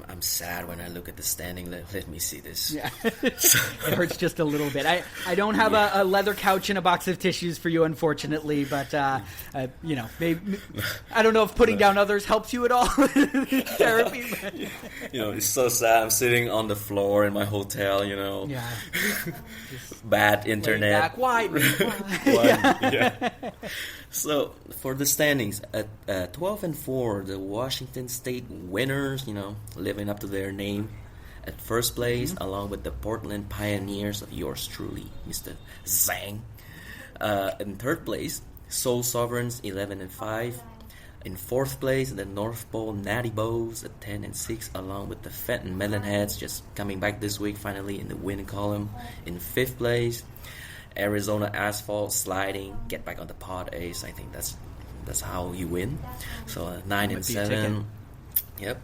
I'm sad when I look at the standing. Let me see this. Yeah, it hurts just a little bit. I don't have a leather couch and a box of tissues for you, unfortunately. But maybe I don't know if putting down others helps you at all. Therapy. But. It's so sad. I'm sitting on the floor in my hotel. Yeah. Bad internet. Back wide. Yeah. So for the standings, at 12-4, the Washington State winners, living up to their name, at first place, along with the Portland Pioneers of yours truly, Mr. Zang. In third place, Seoul Sovereigns 11-5. In fourth place, the North Pole Natty Bows at 10-6, along with the Fenton Melonheads just coming back this week finally in the win column. In fifth place, Arizona Asphalt sliding, get back on the pod ace. I think that's how you win. So 9-7. Yep.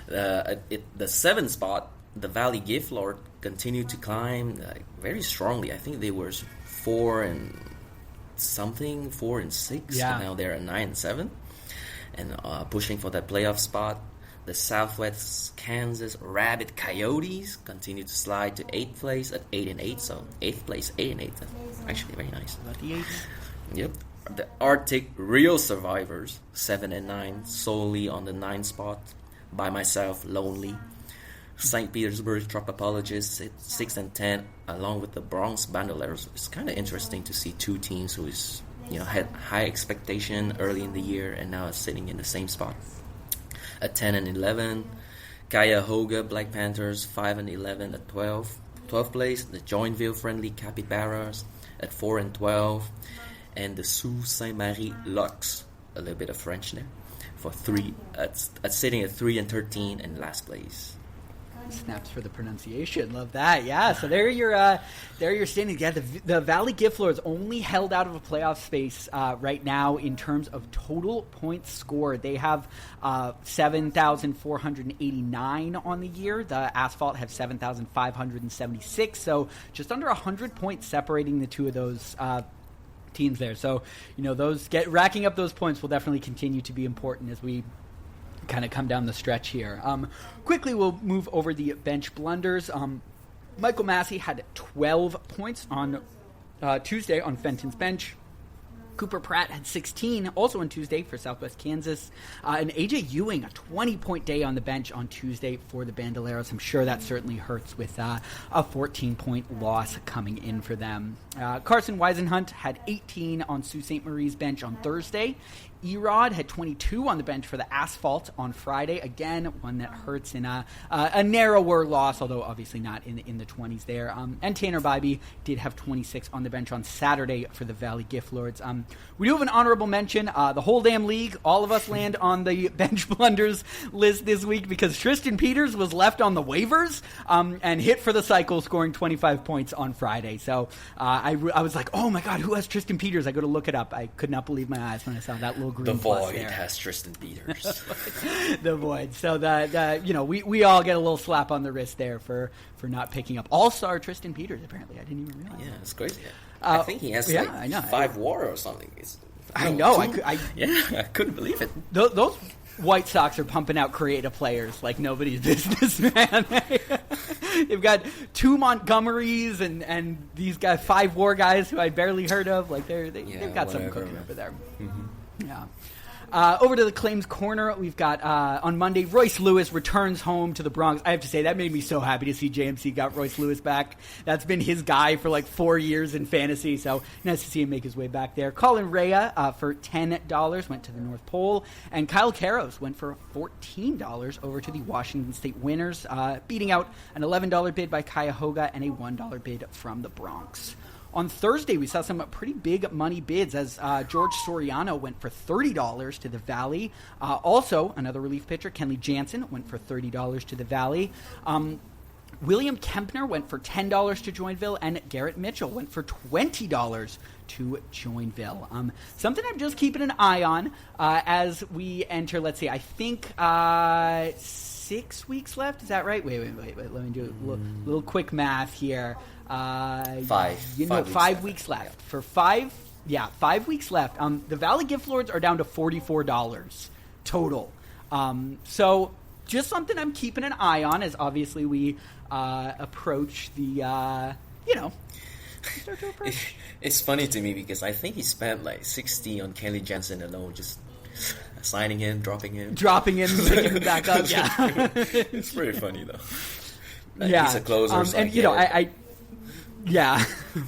The seventh spot, the Valley Gift Lord continued to climb very strongly. I think they were 4 and 6. Yeah. And now they're at 9-7, and pushing for that playoff spot. The Southwest Kansas Rabbit Coyotes continue to slide to 8th place at 8-8. So 8th place, 8-8. Actually, very nice. Lucky 8. Yep. The Arctic Real Survivors 7-9, solely on the 9th spot. By myself, lonely. St. Petersburg Tropopologists at 6-10, along with the Bronx Bandoleros. It's kind of interesting to see two teams who had high expectation early in the year and now are sitting in the same spot. At 10-11, Cuyahoga Black Panthers 5-11 at 12th place. The Joinville Friendly Capybaras at 4-12, and the Sault Ste. Marie Lux, a little bit of French there, for sitting at 3-13 in last place. Snaps for the pronunciation. Love that. Yeah. So there you're standing. Yeah. The Valley Gift Lords only held out of a playoff space right now in terms of total points scored. They have 7,489 on the year. The Asphalt have 7,576. So just under 100 points separating the two of those teams there. So those racking up those points will definitely continue to be important as we kind of come down the stretch here. Quickly, we'll move over the bench blunders. Michael Massey had 12 points on Tuesday on Fenton's bench. Cooper Pratt had 16, also on Tuesday for Southwest Kansas. And AJ Ewing, a 20-point day on the bench on Tuesday for the Bandoleros. I'm sure that certainly hurts with a 14-point loss coming in for them. Carson Weisenhunt had 18 on Sault Ste. Marie's bench on Thursday. Erod had 22 on the bench for the Asphalt on Friday. Again, one that hurts in a narrower loss, although obviously not in the 20s there. And Tanner Bybee did have 26 on the bench on Saturday for the Valley Gift Lords. We do have an honorable mention. The whole damn league, all of us land on the bench blunders list this week because Tristan Peters was left on the waivers and hit for the cycle, scoring 25 points on Friday. So I was like, oh my God, who has Tristan Peters? I go to look it up. I could not believe my eyes when I saw that little green The plus Void there. has Tristan Peters. The Void. So we all get a little slap on the wrist there for not picking up All-Star Tristan Peters. Apparently, I didn't even realize. Yeah, it's crazy. I think he has I know. 5 WAR or something. I know. I couldn't believe it. Those White Sox are pumping out creative players like nobody's business, man. They've got 2 Montgomerys and these guys, 5 WAR guys who I barely heard of. Like they've got something cooking over there. Mm-hmm. Yeah. Over to the claims corner, we've got on Monday, Royce Lewis returns home to the Bronx. I have to say, that made me so happy to see JMC got Royce Lewis back. That's been his guy for like 4 years in fantasy, so nice to see him make his way back there. Colin Rea for $10 went to the North Pole, and Kyle Karros went for $14 over to the Washington State winners, beating out an $11 bid by Cuyahoga and a $1 bid from the Bronx. On Thursday, we saw some pretty big money bids as George Soriano went for $30 to the Valley. Also, another relief pitcher, Kenley Jansen, went for $30 to the Valley. William Kempner went for $10 to Joinville, and Garrett Mitchell went for $20 to Joinville. Something I'm just keeping an eye on as we enter, let's see, I think 6 weeks left. Is that right? Wait. Let me do a little quick math here. 5 weeks left. For 5 weeks left. The Valley Gift Lords are down to $44 total. So just something I'm keeping an eye on as obviously we approach the, start to approach. It's funny to me because I think he spent like 60 on Kenley Jansen alone, just signing him, dropping him, picking him back up. Yeah, it's pretty funny though. Yeah, he's a closer, and I yeah,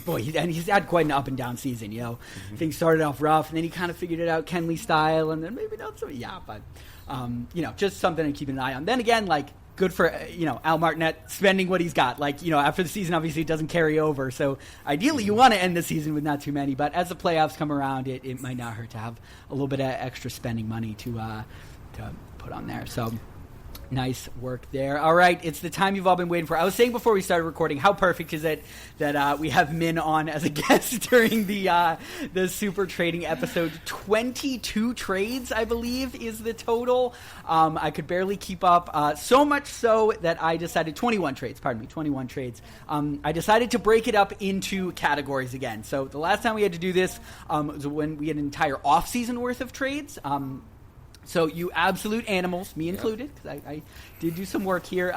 boy, and he's had quite an up and down season. Things started off rough, and then he kind of figured it out Kenley style, and then maybe not so. Yeah, but just something to keep an eye on. Then again, like, good for Al Martinet spending what he's got. Like, after the season, obviously it doesn't carry over. So ideally, you want to end the season with not too many. But as the playoffs come around, it might not hurt to have a little bit of extra spending money to put on there. So. Nice work there. All right, it's the time you've all been waiting for. I was saying before we started recording, how perfect is it that we have Minh on as a guest during the Super Trading episode. 22 trades, I believe, is the total. I could barely keep up. So much so that I decided 21 trades. I decided to break it up into categories again. So the last time we had to do this was when we had an entire off-season worth of trades. So you absolute animals, me included, because I did do some work here.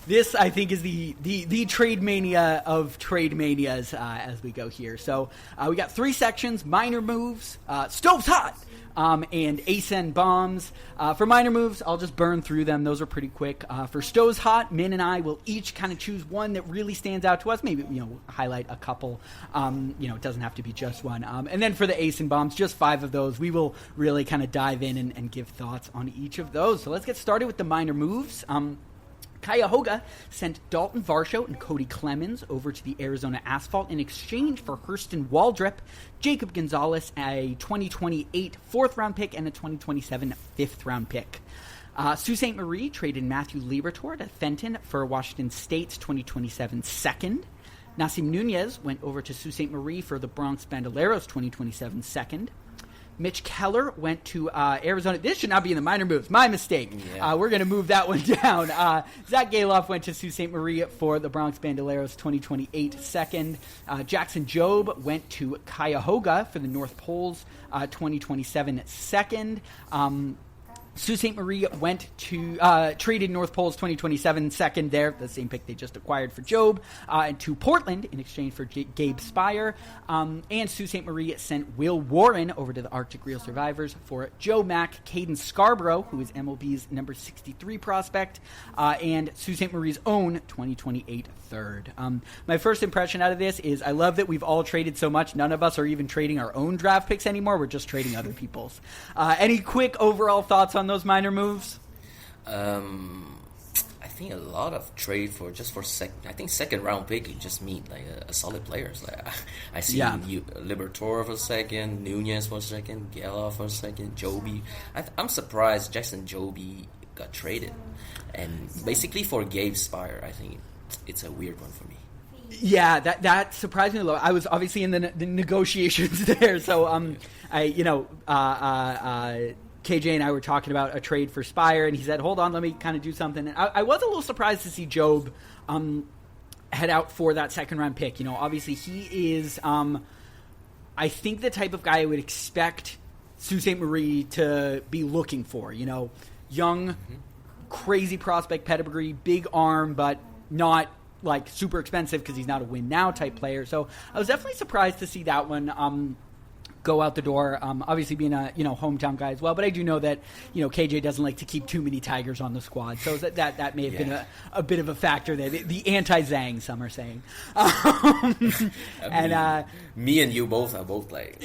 This, I think, is the Trademania of Trademanias as we go here. So we got 3 sections: minor moves, stoves hot, and ASEN bombs. For minor moves, I'll just burn through them. Those are pretty quick. For stoves hot, Minh and I will each kind of choose one that really stands out to us. Maybe highlight a couple. It doesn't have to be just one. And then for the ASEN bombs, just 5 of those. We will really kind of dive in and give thoughts on each of those. So let's get started with the minor moves. Cuyahoga sent Dalton Varsho and Cody Clemens over to the Arizona Asphalt in exchange for Hurston Waldrep, Jacob Gonzalez, a 2028 4th-round pick, and a 2027 5th-round pick. Sault Ste. Marie traded Matthew Liberatore to Fenton for Washington State's 2027 2nd. Nassim Nunez went over to Sault Ste. Marie for the Bronx Bandoleros 2027 2nd. Mitch Keller went to Arizona. This should not be in the minor moves. My mistake. Yeah. We're going to move that one down. Zach Galoff went to Sault Ste. Marie for the Bronx Bandoleros 2028 2nd. Jackson Jobe went to Cuyahoga for the North Poles 2027 2nd. Sault Ste. Marie went to traded North Poles 2027 2nd there, the same pick they just acquired for Jobe, and to Portland in exchange for Gabe Spire. And Sault Ste. Marie sent Will Warren over to the Arctic Real Survivors for Joe Mack, Caden Scarborough, who is MLB's number 63 prospect, and Sault Ste. Marie's own 2028 3rd. My first impression out of this is I love that we've all traded so much. None of us are even trading our own draft picks anymore. We're just trading other people's. Any quick overall thoughts on those minor moves? I think a lot of trade for second round pick. You just meet like a solid players. Like I see Liberatore for second, Nunez for second, Galoff for second, Joby. I'm surprised Jackson Joby got traded, and basically for Gabe Spire, I think it's a weird one for me. Yeah, that surprised me a little. I was obviously in the negotiations there, so KJ and I were talking about a trade for Spire, and he said, hold on, let me kind of do something. And I was a little surprised to see Jobe head out for that second-round pick. Obviously he is, I think, the type of guy I would expect Sault Ste. Marie to be looking for. Young, crazy prospect pedigree, big arm, but not like super expensive because he's not a win now type player. So I was definitely surprised to see that one go out the door. Obviously being a hometown guy as well, but I do know that KJ doesn't like to keep too many Tigers on the squad, so that may have been a bit of a factor there. The anti-Zang, some are saying. Me and you both are both like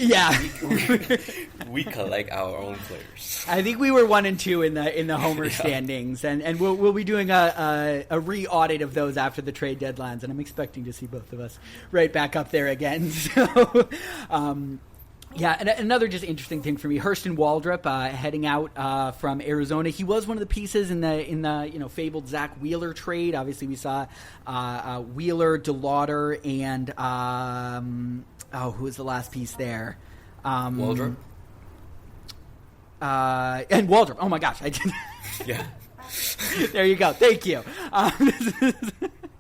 we collect our own players. I think we were 1 and 2 in the Homer standings, and we'll be doing a re-audit of those after the trade deadlines, and I'm expecting to see both of us right back up there again. So. Yeah, and another just interesting thing for me, Hurston Waldrep heading out from Arizona. He was one of the pieces in the fabled Zach Wheeler trade. Obviously, we saw Wheeler, DeLauder, and who was the last piece there? Waldrep. And Waldrep. Oh my gosh, I did. Yeah. There you go. Thank you.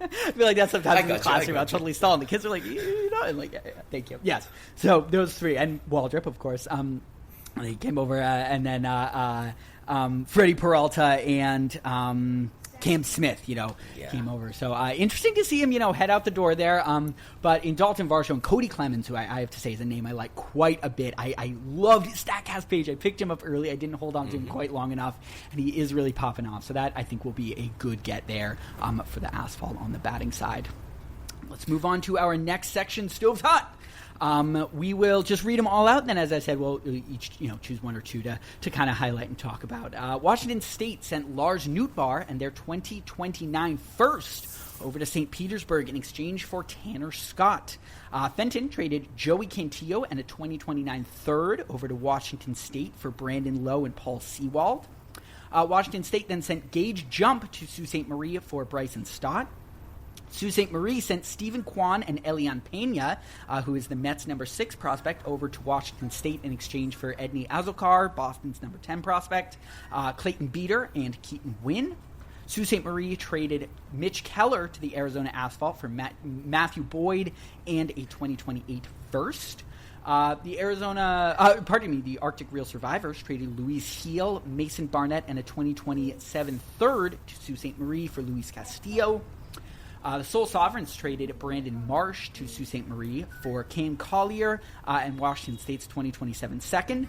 I feel like that's sometimes in the classroom. I'm totally stalling. The kids are like, and like, yeah, thank you. Yes. So those 3, and Waldrep, of course. He came over, and then Freddie Peralta and Cam Smith, came over. So interesting to see him, head out the door there. But in Dalton Varsho and Cody Clemens, who I have to say is a name I like quite a bit. I loved his StatCast page. I picked him up early. I didn't hold on to him quite long enough, and he is really popping off. So that, I think, will be a good get there for the asphalt on the batting side. Let's move on to our next section, Stoves Hot. We will just read them all out, and then, as I said, we'll each choose one or two to kind of highlight and talk about. Washington State sent Lars Nootbaar and their 2029 first over to St. Petersburg in exchange for Tanner Scott. Fenton traded Joey Cantillo and a 2029 third over to Washington State for Brandon Lowe and Paul Sewald. Washington State then sent Gage Jump to Sault Ste. Marie for Bryson Stott. Sault Ste. Marie sent Stephen Kwan and Elian Pena, who is the Mets' number 6 prospect, over to Washington State in exchange for Edney Azokar, Boston's number 10 prospect, Clayton Beater, and Keaton Wynn. Sault Ste. Marie traded Mitch Keller to the Arizona Asphalt for Matthew Boyd and a 2028 first. The Arctic Real Survivors traded Luis Heel, Mason Barnett, and a 2027 third to Sault Ste. Marie for Luis Castillo. The Soul Sovereigns traded Brandon Marsh to Sault Ste. Marie for Cam Collier and Washington State's 2027 second.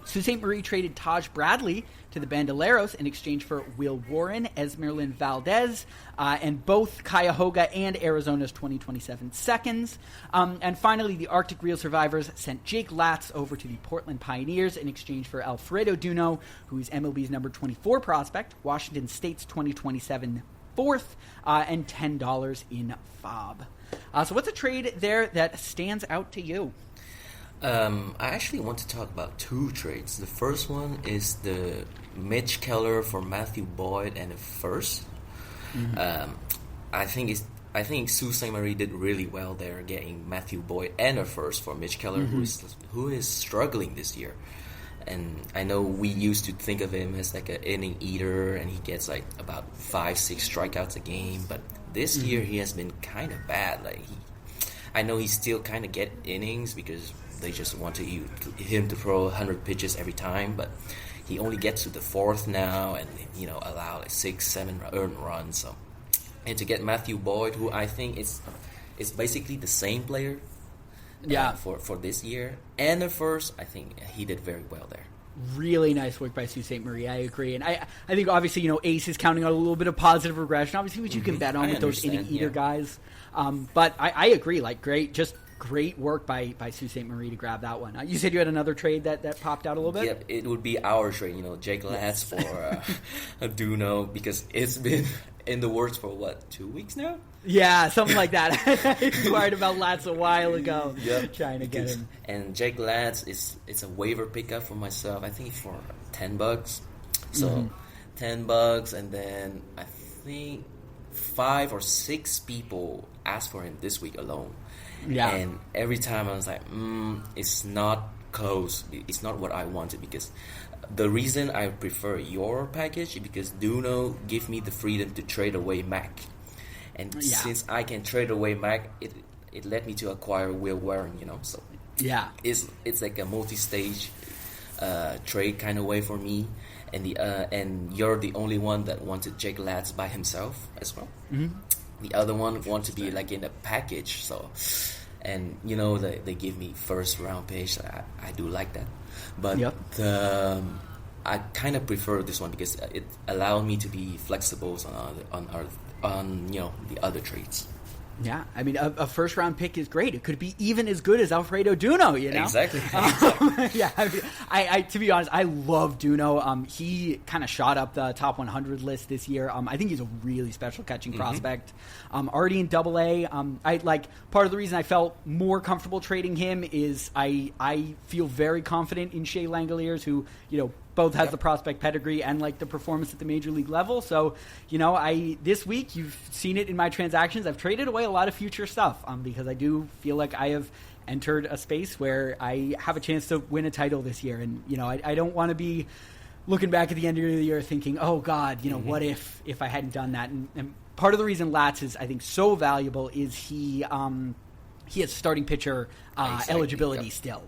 Sault Ste. Marie traded Taj Bradley to the Bandoleros in exchange for Will Warren, Esmerlin Valdez, and both Cuyahoga and Arizona's 2027 seconds. And finally, the Arctic Real Survivors sent Jake Latz over to the Portland Pioneers in exchange for Alfredo Duno, who is MLB's number 24 prospect, Washington State's 2027 fourth, and $10 in FOB. So what's a trade there that stands out to you? I actually want to talk about two trades. The first one is the Mitch Keller for Matthew Boyd and a first. I think Sault Ste. Marie did really well there, getting Matthew Boyd and a first for Mitch Keller, who is struggling this year. And I know we used to think of him as like an inning eater, and he gets like about 5-6 strikeouts a game. But this year he has been kind of bad. I know he still kind of get innings because they just want him to throw 100 pitches every time. But he only gets to the fourth now, and allow like 6-7 earned runs. So, and to get Matthew Boyd, who I think is basically the same player. For this year and the first, I think he did very well there. Really nice work by Sault Ste. Marie. I agree, and I think obviously Ace is counting on a little bit of positive regression, obviously, which you can bet on with those inning eater guys. But I agree, great work by Sault Ste. Marie to grab that one. You said you had another trade that popped out a little bit. Yep, it would be our trade. Jake Latz for Duno, because it's been in the works for 2 weeks now. Yeah, something like that. I inquired about Latz a while ago, trying to get him. And Jake Latz it's a waiver pickup for myself. I think for $10. So $10, and then I think 5 or 6 people asked for him this week alone. Yeah. And every time I was like, it's not close. It's not what I wanted, because the reason I prefer your package is because Duno give me the freedom to trade away Mac. And since I can trade away Mac, it led me to acquire Will Warren, So it's like a multi-stage trade kind of way for me. And you're the only one that wanted Jake Latz by himself as well. The other one want to be like in a package. So, and they give me first round picks. So I do like that, but I kind of prefer this one because it allowed me to be flexible on the other trades. Yeah, I mean, a first-round pick is great. It could be even as good as Alfredo Duno, Exactly. Yeah, I to be honest, I love Duno. He kind of shot up the top 100 list this year. I think he's a really special catching prospect. Already in Double-A. Part of the reason I felt more comfortable trading him is I feel very confident in Shea Langoliers, who, both has the prospect pedigree and the performance at the major league level. So, this week you've seen it in my transactions. I've traded away a lot of future stuff because I do feel like I have entered a space where I have a chance to win a title this year. And, I don't want to be looking back at the end of the year thinking, oh God, what if I hadn't done that? And part of the reason Latz is, I think, so valuable is he has starting pitcher eligibility still.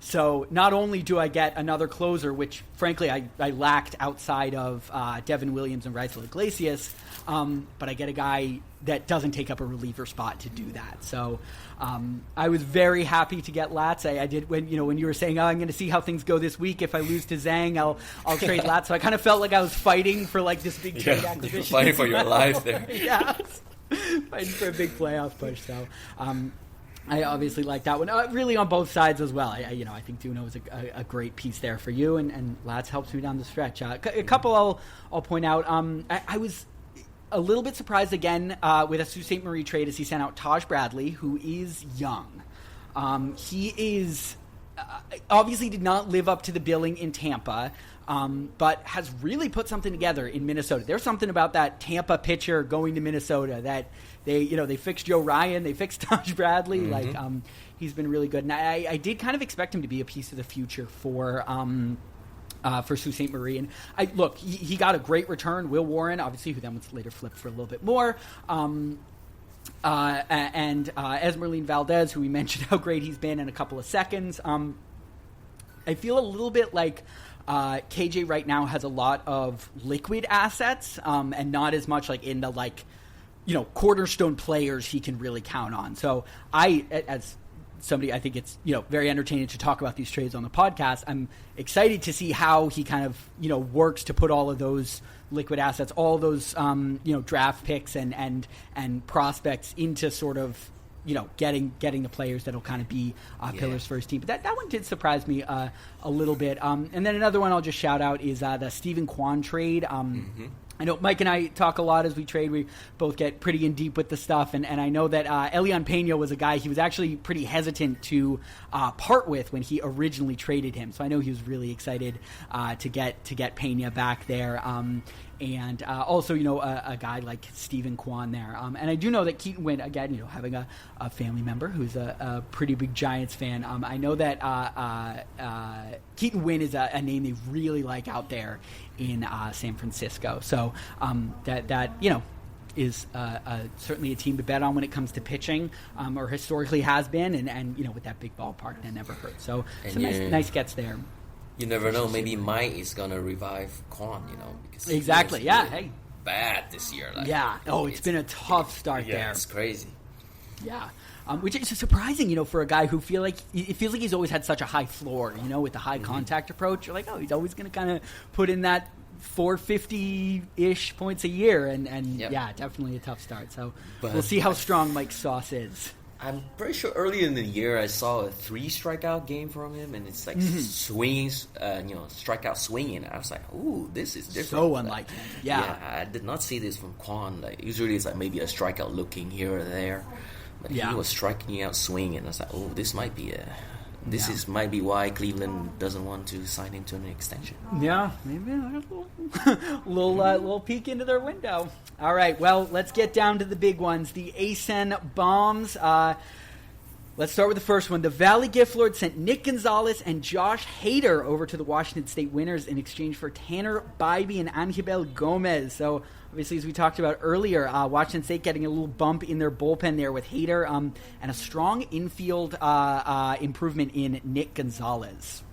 So not only do I get another closer, which frankly I lacked outside of Devin Williams and Raisel Iglesias, but I get a guy that doesn't take up a reliever spot to do that. So I was very happy to get Latz. I did when you were saying, I'm going to see how things go this week. If I lose to Zang, I'll trade Latz. So I kind of felt like I was fighting for like this big trade acquisition. Fighting for your life there. Yeah, fighting for a big playoff push. So I obviously like that one. Really on both sides as well. I think Duno is a great piece there for you, and Latz helps me down the stretch. A couple I'll point out. I was a little bit surprised again with a Sault Ste. Marie trade as he sent out Taj Bradley, who is young. He is obviously did not live up to the billing in Tampa, but has really put something together in Minnesota. There's something about that Tampa pitcher going to Minnesota that they fixed Joe Ryan, they fixed Taj Bradley. Mm-hmm. He's been really good, and I did kind of expect him to be a piece of the future for Sault Ste. Marie. And he got a great return. Will Warren, obviously, who then was later flipped for a little bit more. And Esmeralyn Valdez, who we mentioned how great he's been in a couple of seconds. I feel a little bit like KJ right now has a lot of liquid assets and not as much like in the cornerstone players he can really count on. So as somebody, I think it's very entertaining to talk about these trades on the podcast. I'm excited to see how he kind of works to put all of those liquid assets, all those draft picks and prospects into sort of getting the players that'll kind of be pillars for his team. But that one did surprise me a little bit. And then another one I'll just shout out is the Stephen Kwan trade. Mm-hmm. I know Mike and I talk a lot as we trade. We both get pretty in deep with the stuff, and I know that Elian Pena was a guy he was actually pretty hesitant to part with when he originally traded him. So I know he was really excited to get Pena back there. And also, a guy like Stephen Kwan there. And I do know that Keaton Wynn, again, having a family member who's a pretty big Giants fan, I know that Keaton Wynn is a name they really like out there in San Francisco. So that is certainly a team to bet on when it comes to pitching, or historically has been. And with that big ballpark, that never hurts. So some nice gets there. You never know. Maybe Mike is gonna revive Kwan. Because exactly. Yeah. Hey. Bad this year. It's been a tough start there. Yeah, it's crazy. Yeah. Which is surprising, for a guy who it feels like he's always had such a high floor, with the high contact approach. You're like, he's always going to kind of put in that 450-ish points a year, and yeah, definitely a tough start. So we'll see how strong Mike Sauce is. I'm pretty sure early in the year I saw a 3 strikeout game from him, and it's like swinging, strikeout swinging. I was like, ooh, this is different. So unlike him. Yeah, I did not see this from Kwan. Usually it's like maybe a strikeout looking here or there, but he was striking out swinging. I was like, oh, this might be might be why Cleveland doesn't want to sign him to an extension. Yeah, maybe a little peek into their window. All right, well, let's get down to the big ones. The ASEN bombs. Let's start with the first one. The Valley Gift Lord sent Nick Gonzalez and Josh Hader over to the Washington State Winners in exchange for Tanner Bybee and Angel Gomez. So, obviously, as we talked about earlier, Washington State getting a little bump in their bullpen there with Hader and a strong infield improvement in Nick Gonzalez.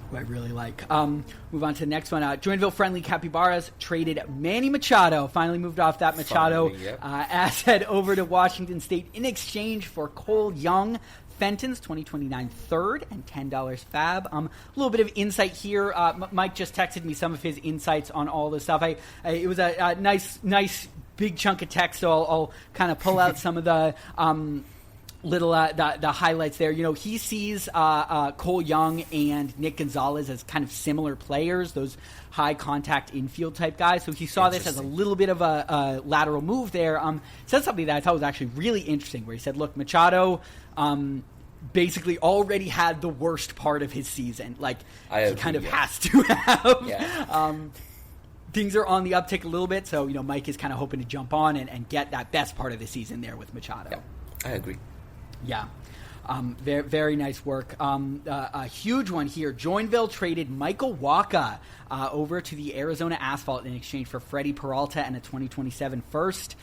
Who I really like. Move on to the next one. Joinville-friendly Capybaras traded Manny Machado. Finally moved off that Machado asset over to Washington State in exchange for Cole Young, Fenton's 2029 third, and $10 fab. A little bit of insight here. Mike just texted me some of his insights on all this stuff. It was a nice big chunk of text, so I'll kind of pull out some of the the highlights there. He sees Cole Young and Nick Gonzalez as kind of similar players, those high contact infield type guys. So he saw this as a little bit of a lateral move there. Said something that I thought was actually really interesting, where he said, look, Machado basically already had the worst part of his season. He kind of has to have. Yeah. Things are on the uptick a little bit, so Mike is kind of hoping to jump on and get that best part of the season there with Machado. Yeah, I agree. Yeah. Very, very nice work. A huge one here. Joinville traded Michael Wacha over to the Arizona Asphalt in exchange for Freddie Peralta and a 2027 first.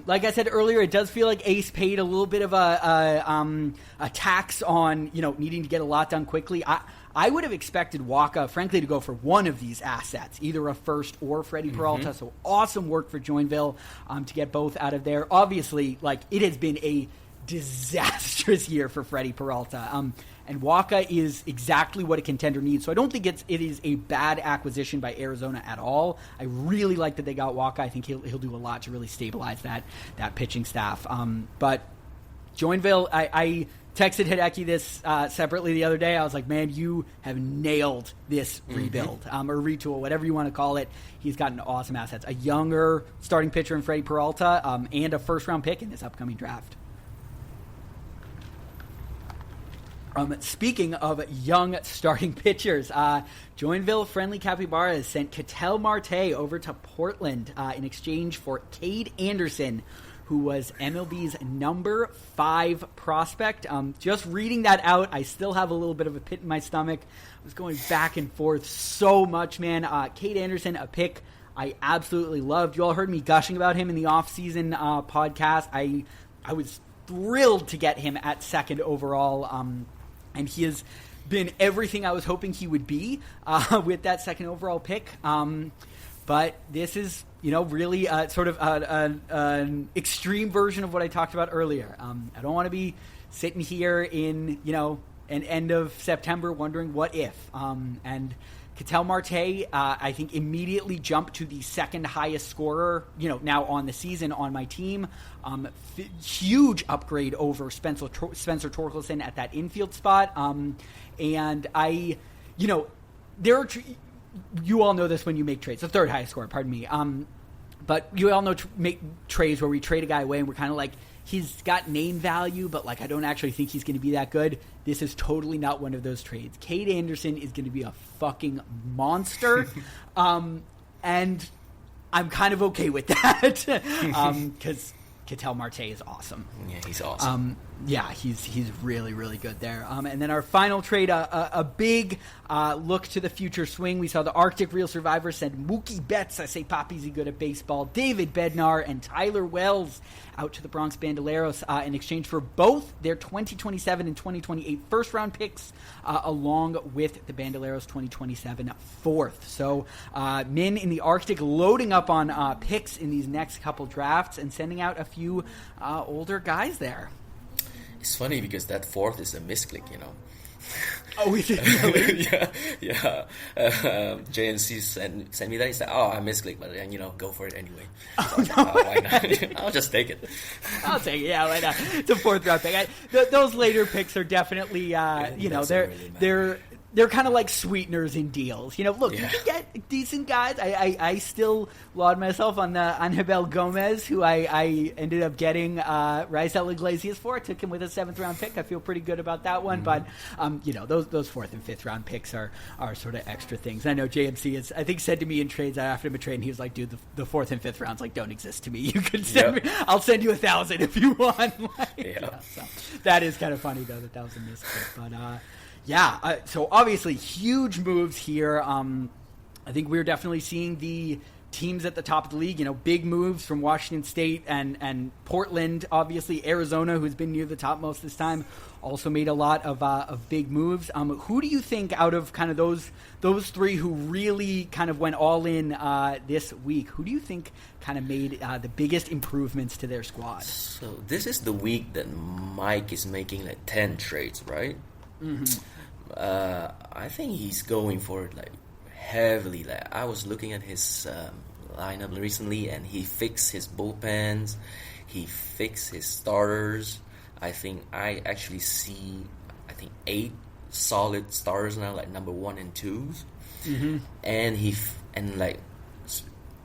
Like I said earlier, it does feel like Ace paid a little bit of a tax on needing to get a lot done quickly. I would have expected Wacha, frankly, to go for one of these assets, either a first or Freddie Peralta. So awesome work for Joinville to get both out of there. Obviously, it has been a disastrous year for Freddie Peralta. And Wacha is exactly what a contender needs. So I don't think it is a bad acquisition by Arizona at all. I really like that they got Wacha. I think he'll do a lot to really stabilize that pitching staff. But Joinville, I texted Hideki this separately the other day. I was like, man, you have nailed this rebuild or retool, whatever you want to call it. He's gotten awesome assets. A younger starting pitcher in Freddie Peralta and a first-round pick in this upcoming draft. Speaking of young starting pitchers, Joinville friendly Capybaras sent Ketel Marte over to Portland in exchange for Cade Anderson, who was MLB's number 5 prospect. Just reading that out, I still have a little bit of a pit in my stomach. I was going back and forth so much, man. Cade Anderson, a pick I absolutely loved. You all heard me gushing about him in the off-season podcast. I was thrilled to get him at second overall, and he has been everything I was hoping he would be with that second overall pick. But this is, really sort of an extreme version of what I talked about earlier. I don't want to be sitting here in, an end of September wondering what if. And Ketel Marte, I think, immediately jumped to the second highest scorer, now on the season on my team. Huge upgrade over Spencer Torkelson at that infield spot. And I, there are... You all know this when you make trades. The third highest score, pardon me. But you all know make trades where we trade a guy away and we're kind of like, he's got name value, but I don't actually think he's going to be that good. This is totally not one of those trades. Cade Anderson is going to be a fucking monster. And I'm kind of okay with that because Ketel Marte is awesome. Yeah, he's awesome. He's really, really good there. And then our final trade, a big look to the future swing. We saw the Arctic Real Survivor send Mookie Betts, I say Poppy's good at baseball, David Bednar, and Tyler Wells out to the Bronx Bandoleros in exchange for both their 2027 and 2028 first-round picks, along with the Bandoleros 2027 fourth. So Minh in the Arctic loading up on picks in these next couple drafts and sending out a few older guys there. It's funny because that fourth is a misclick, Oh, is it really? yeah. JNC sent me that. He said, "Oh, I misclicked, but then go for it anyway." So why not? I'll just take it. I'll take it. Yeah, why not? It's a fourth round pick. Those later picks are definitely, they're kind of like sweeteners in deals. Look, you can get decent guys. I still laud myself on Anibal Gomez, who I ended up getting Raisel Iglesias for. I took him with a 7th round pick. I feel pretty good about that one. But those 4th and 5th round picks are sort of extra things. And I know JMC has, I think, said to me in trades after him a trade, and he was like, "Dude, the 4th and 5th rounds don't exist to me. You could send me. I'll send you 1,000 if you want." So that is kind of funny though that was a misclick, but. So obviously huge moves here. I think we're definitely seeing the teams at the top of the league, big moves from Washington State and Portland. Obviously Arizona, who's been near the top most this time, also made a lot of big moves. Who do you think out of kind of those three who really kind of went all in this week, who do you think kind of made the biggest improvements to their squad? So this is the week that Mike is making 10 trades, right? Mm-hmm. I think he's going for it heavily. I was looking at his lineup recently, and he fixed his bullpens, he fixed his starters. I think I actually see 8 solid starters now, number 1 and 2s. Mm-hmm. And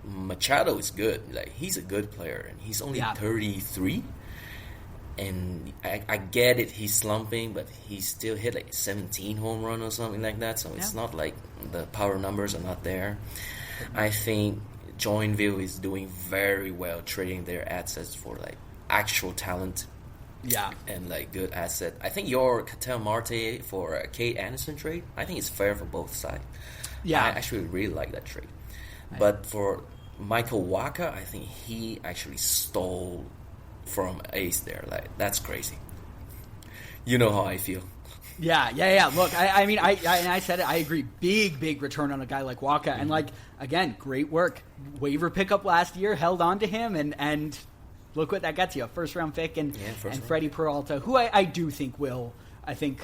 Machado is good. He's a good player, and he's only 33. And I get it, he's slumping, but he still hit 17 home run or something like that. So it's not like the power numbers are not there. I think Joinville is doing very well trading their assets for actual talent. Yeah. And like good asset. I think your Cattell Marte for Kate Anderson trade, I think it's fair for both sides. Yeah. I actually really like that trade. But for Michael Wacha, I think he actually stole from Ace there. Like, that's crazy. You know how I feel. Yeah. Look, I mean, I said it. I agree. Big return on a guy like Wacha, and like again, great work. Waiver pickup last year, held on to him, and look what that gets you—a first-round pick and Freddie Peralta, who I do think will. I think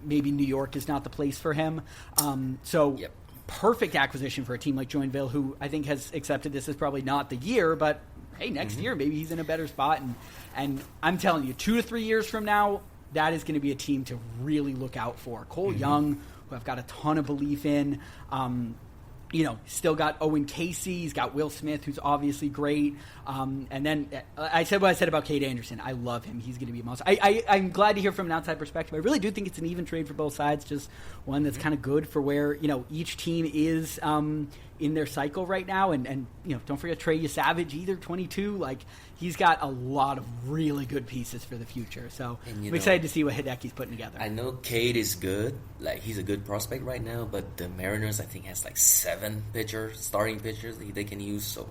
maybe New York is not the place for him. Yep. Perfect acquisition for a team like Joinville, who I think has accepted this as probably not the year, but hey, next year maybe he's in a better spot. And I'm telling you, 2 to 3 years from now, that is going to be a team to really look out for. Cole Young, who I've got a ton of belief in. Still got Owen Casey. He's got Will Smith, who's obviously great. And then I said what I said about Kate Anderson. I love him. He's going to be a monster. I'm glad to hear from an outside perspective. I really do think it's an even trade for both sides, just one that's kind of good for where, each team is in their cycle right now. And don't forget Trey Savage, either 22. Like, he's got a lot of really good pieces for the future. So I'm excited to see what Hideki's putting together. I know Cade is good. Like, he's a good prospect right now, but the Mariners, I think, has like 7 starting pitchers they can use. So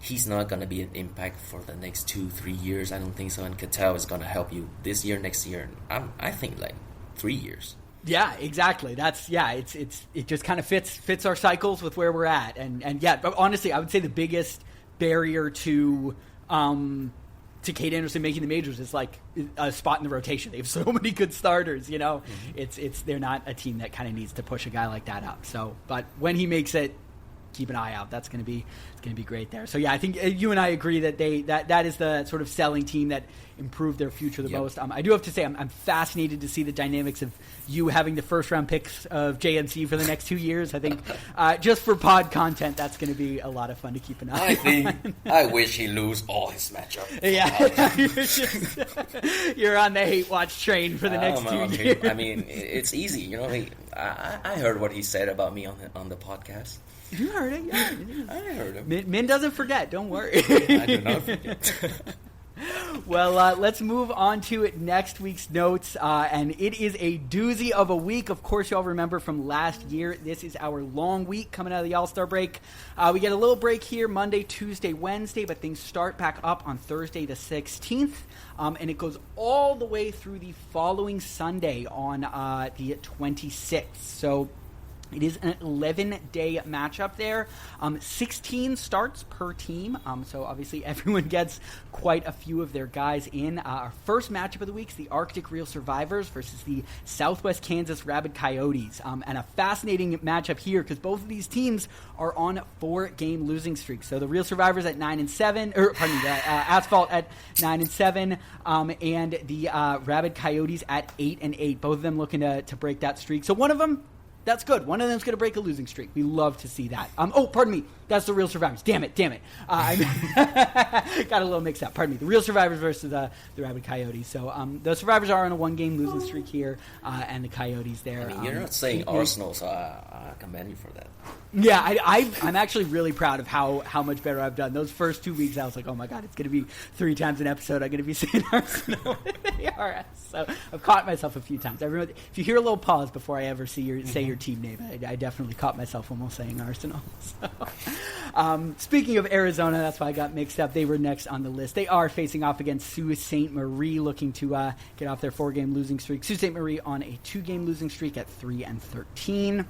he's not going to be an impact for the next 2-3 years. I don't think so. And Cattell is going to help you this year, next year. I think like 3 years. Yeah, exactly. It just kind of fits our cycles with where we're at. But honestly, I would say the biggest barrier to Kate Anderson making the majors is like a spot in the rotation. They have so many good starters, they're not a team that kind of needs to push a guy like that up. So, but when he makes it, keep an eye out. That's going to be great there. So yeah, I think you and I agree that that is the sort of selling team that improved their future the most. I do have to say I'm fascinated to see the dynamics of you having the first round picks of JNC for the next 2 years. I think just for pod content, that's going to be a lot of fun to keep an eye on. I wish he lose all his matchups. Yeah, you're on the hate watch train for the next 2 years. I mean, it's easy. I heard what he said about me on the podcast. You heard it, yeah. I heard him. Min doesn't forget, don't worry. I do not forget. Well, let's move on to next week's notes, and it is a doozy of a week. Of course, you all remember from last year, this is our long week coming out of the All-Star break. We get a little break here Monday, Tuesday, Wednesday, but things start back up on Thursday the 16th, and it goes all the way through the following Sunday on the 26th. So it is an 11-day matchup there. 16 starts per team, so obviously everyone gets quite a few of their guys in. Our first matchup of the week is the Arctic Real Survivors versus the Southwest Kansas Rabid Coyotes. And a fascinating matchup here because both of these teams are on 4-game losing streaks. So the Real Survivors at 9-7, Asphalt at 9-7, and the Rabid Coyotes at 8-8. Both of them looking to break that streak. So one of them, that's good. One of them's going to break a losing streak. We love to see that. Pardon me. That's the Real Survivors. Damn it. I got a little mixed up. Pardon me. The Real Survivors versus the Rabid Coyotes. So the Survivors are on a 1-game losing streak here, and the Coyotes there. I mean, you're not saying Arsenal, so I commend you for that. Yeah, I'm actually really proud of how much better I've done. Those first 2 weeks, I was like, oh my God, it's going to be 3 times an episode. I'm going to be saying Arsenal in the ARS. So I've caught myself a few times. If you hear a little pause before I ever say your team name, I definitely caught myself almost saying Arsenal. So, speaking of Arizona, that's why I got mixed up. They were next on the list. They are facing off against Sault Ste. Marie, looking to get off their 4-game losing streak. Sault Ste. Marie on a 2-game losing streak at 3-13.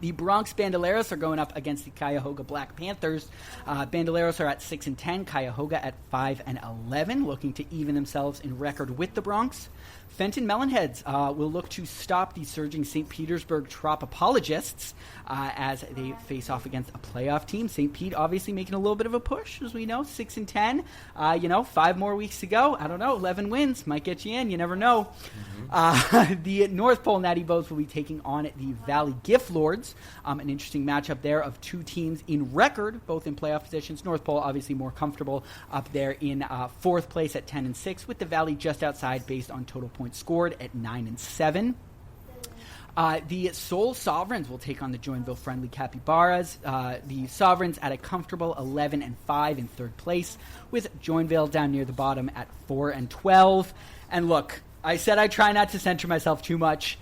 The Bronx Bandoleros are going up against the Cuyahoga Black Panthers. Bandoleros are at 6-10, Cuyahoga at 5-11, looking to even themselves in record with the Bronx. Fenton Melonheads will look to stop the surging St. Petersburg Trop apologists as they face off against a playoff team. St. Pete obviously making a little bit of a push, as we know, 6-10. 5 more weeks to go. I don't know, 11 wins might get you in. You never know. The North Pole Natty Boats will be taking on the Valley Gift Lords. An interesting matchup there of 2 teams in record, both in playoff positions. North Pole obviously more comfortable up there in 4th place at 10-6, with the Valley just outside based on total points scored at 9-7. The Seoul Sovereigns will take on the Joinville Friendly Capybaras. The Sovereigns at a comfortable 11-5 in 3rd place, with Joinville down near the bottom at 4-12. And look, I said I try not to censor myself too much.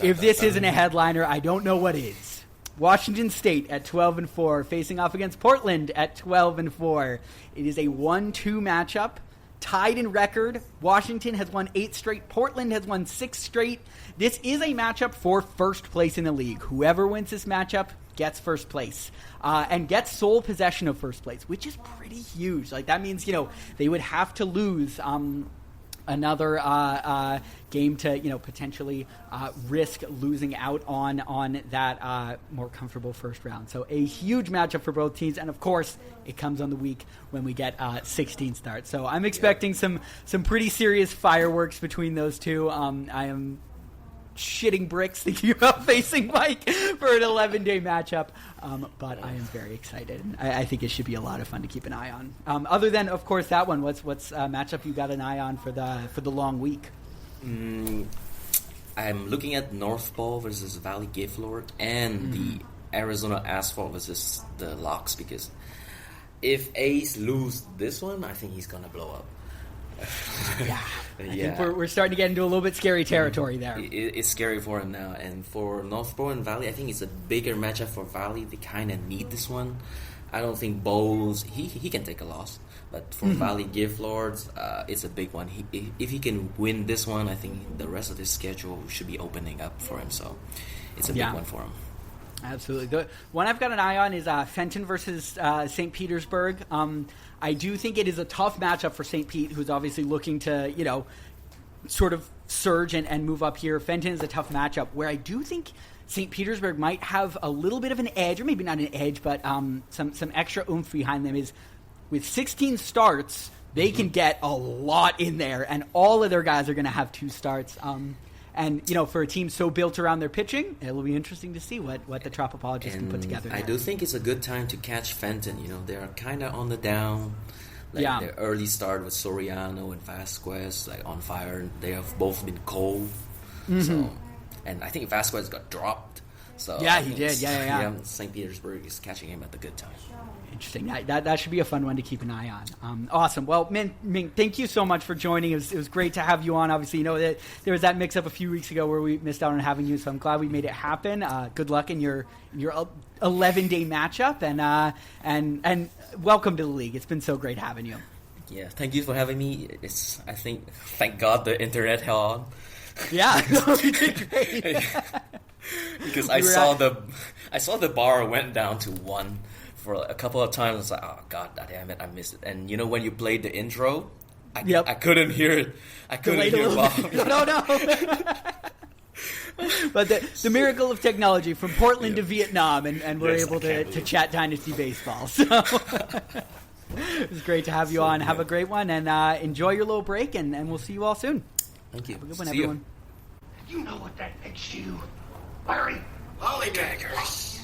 If this isn't a headliner, I don't know what is. Washington State at 12-4, facing off against Portland at 12-4. It is a 1-2 matchup, tied in record. Washington has won 8 straight. Portland has won 6 straight. This is a matchup for first place in the league. Whoever wins this matchup gets first place and gets sole possession of first place, which is pretty huge. Like, that means, they would have to lose another game to potentially risk losing out on that more comfortable first round. So a huge matchup for both teams, and of course it comes on the week when we get 16 starts. So I'm expecting some pretty serious fireworks between those two. I am shitting bricks thinking about facing Mike for an 11-day matchup, but I am very excited. I think it should be a lot of fun to keep an eye on. Other than, of course, that one, what's a matchup you got an eye on for the long week? I'm looking at North Pole versus Valley Gaylord and the Arizona Asphalt versus the Locks, because if Ace lose this one, I think he's gonna blow up. Yeah, I think we're starting to get into a little bit scary territory there. It's scary for him now, and for North Pole and Valley, I think it's a bigger matchup for Valley. They kind of need this one. I don't think Bowles he can take a loss, but for Valley Gaylord, it's a big one. If he can win this one, I think the rest of his schedule should be opening up for him. So it's a big one for him. Absolutely. The one I've got an eye on is Fenton versus St. Petersburg. I do think it is a tough matchup for St. Pete, who's obviously looking to, sort of surge and move up here. Fenton is a tough matchup where I do think St. Petersburg might have a little bit of an edge, or maybe not an edge, but some extra oomph behind them. Is with 16 starts, they can get a lot in there, and all of their guys are going to have 2 starts. And, for a team so built around their pitching, it'll be interesting to see what the Tropopologists can put together. I do think it's a good time to catch Fenton. They're kind of on the down. Their early start with Soriano and Vasquez, on fire. They have both been cold. So, and I think Vasquez got dropped. So yeah, he did. Yeah. St. Petersburg is catching him at the good time. Interesting. That should be a fun one to keep an eye on. Awesome. Well, Minh, thank you so much for joining. It was great to have you on. Obviously, that there was that mix-up a few weeks ago where we missed out on having you, so I'm glad we made it happen. Good luck in your 11-day matchup, and welcome to the league. It's been so great having you. Yeah, thank you for having me. Thank God the internet held on. Yeah, you did great. Because I saw the bar went down to 1. For a couple of times, I was like, oh, God damn it, I missed it. And when you played the intro, I couldn't hear it. I couldn't hear Bob. No. But the miracle of technology, from Portland to Vietnam, and we're able to chat Dynasty Baseball. So it was great to have you on. Have a great one, and enjoy your little break, and we'll see you all soon. Thank you. Have a good one, everyone. You know what that makes you, Larry? Lollygaggers.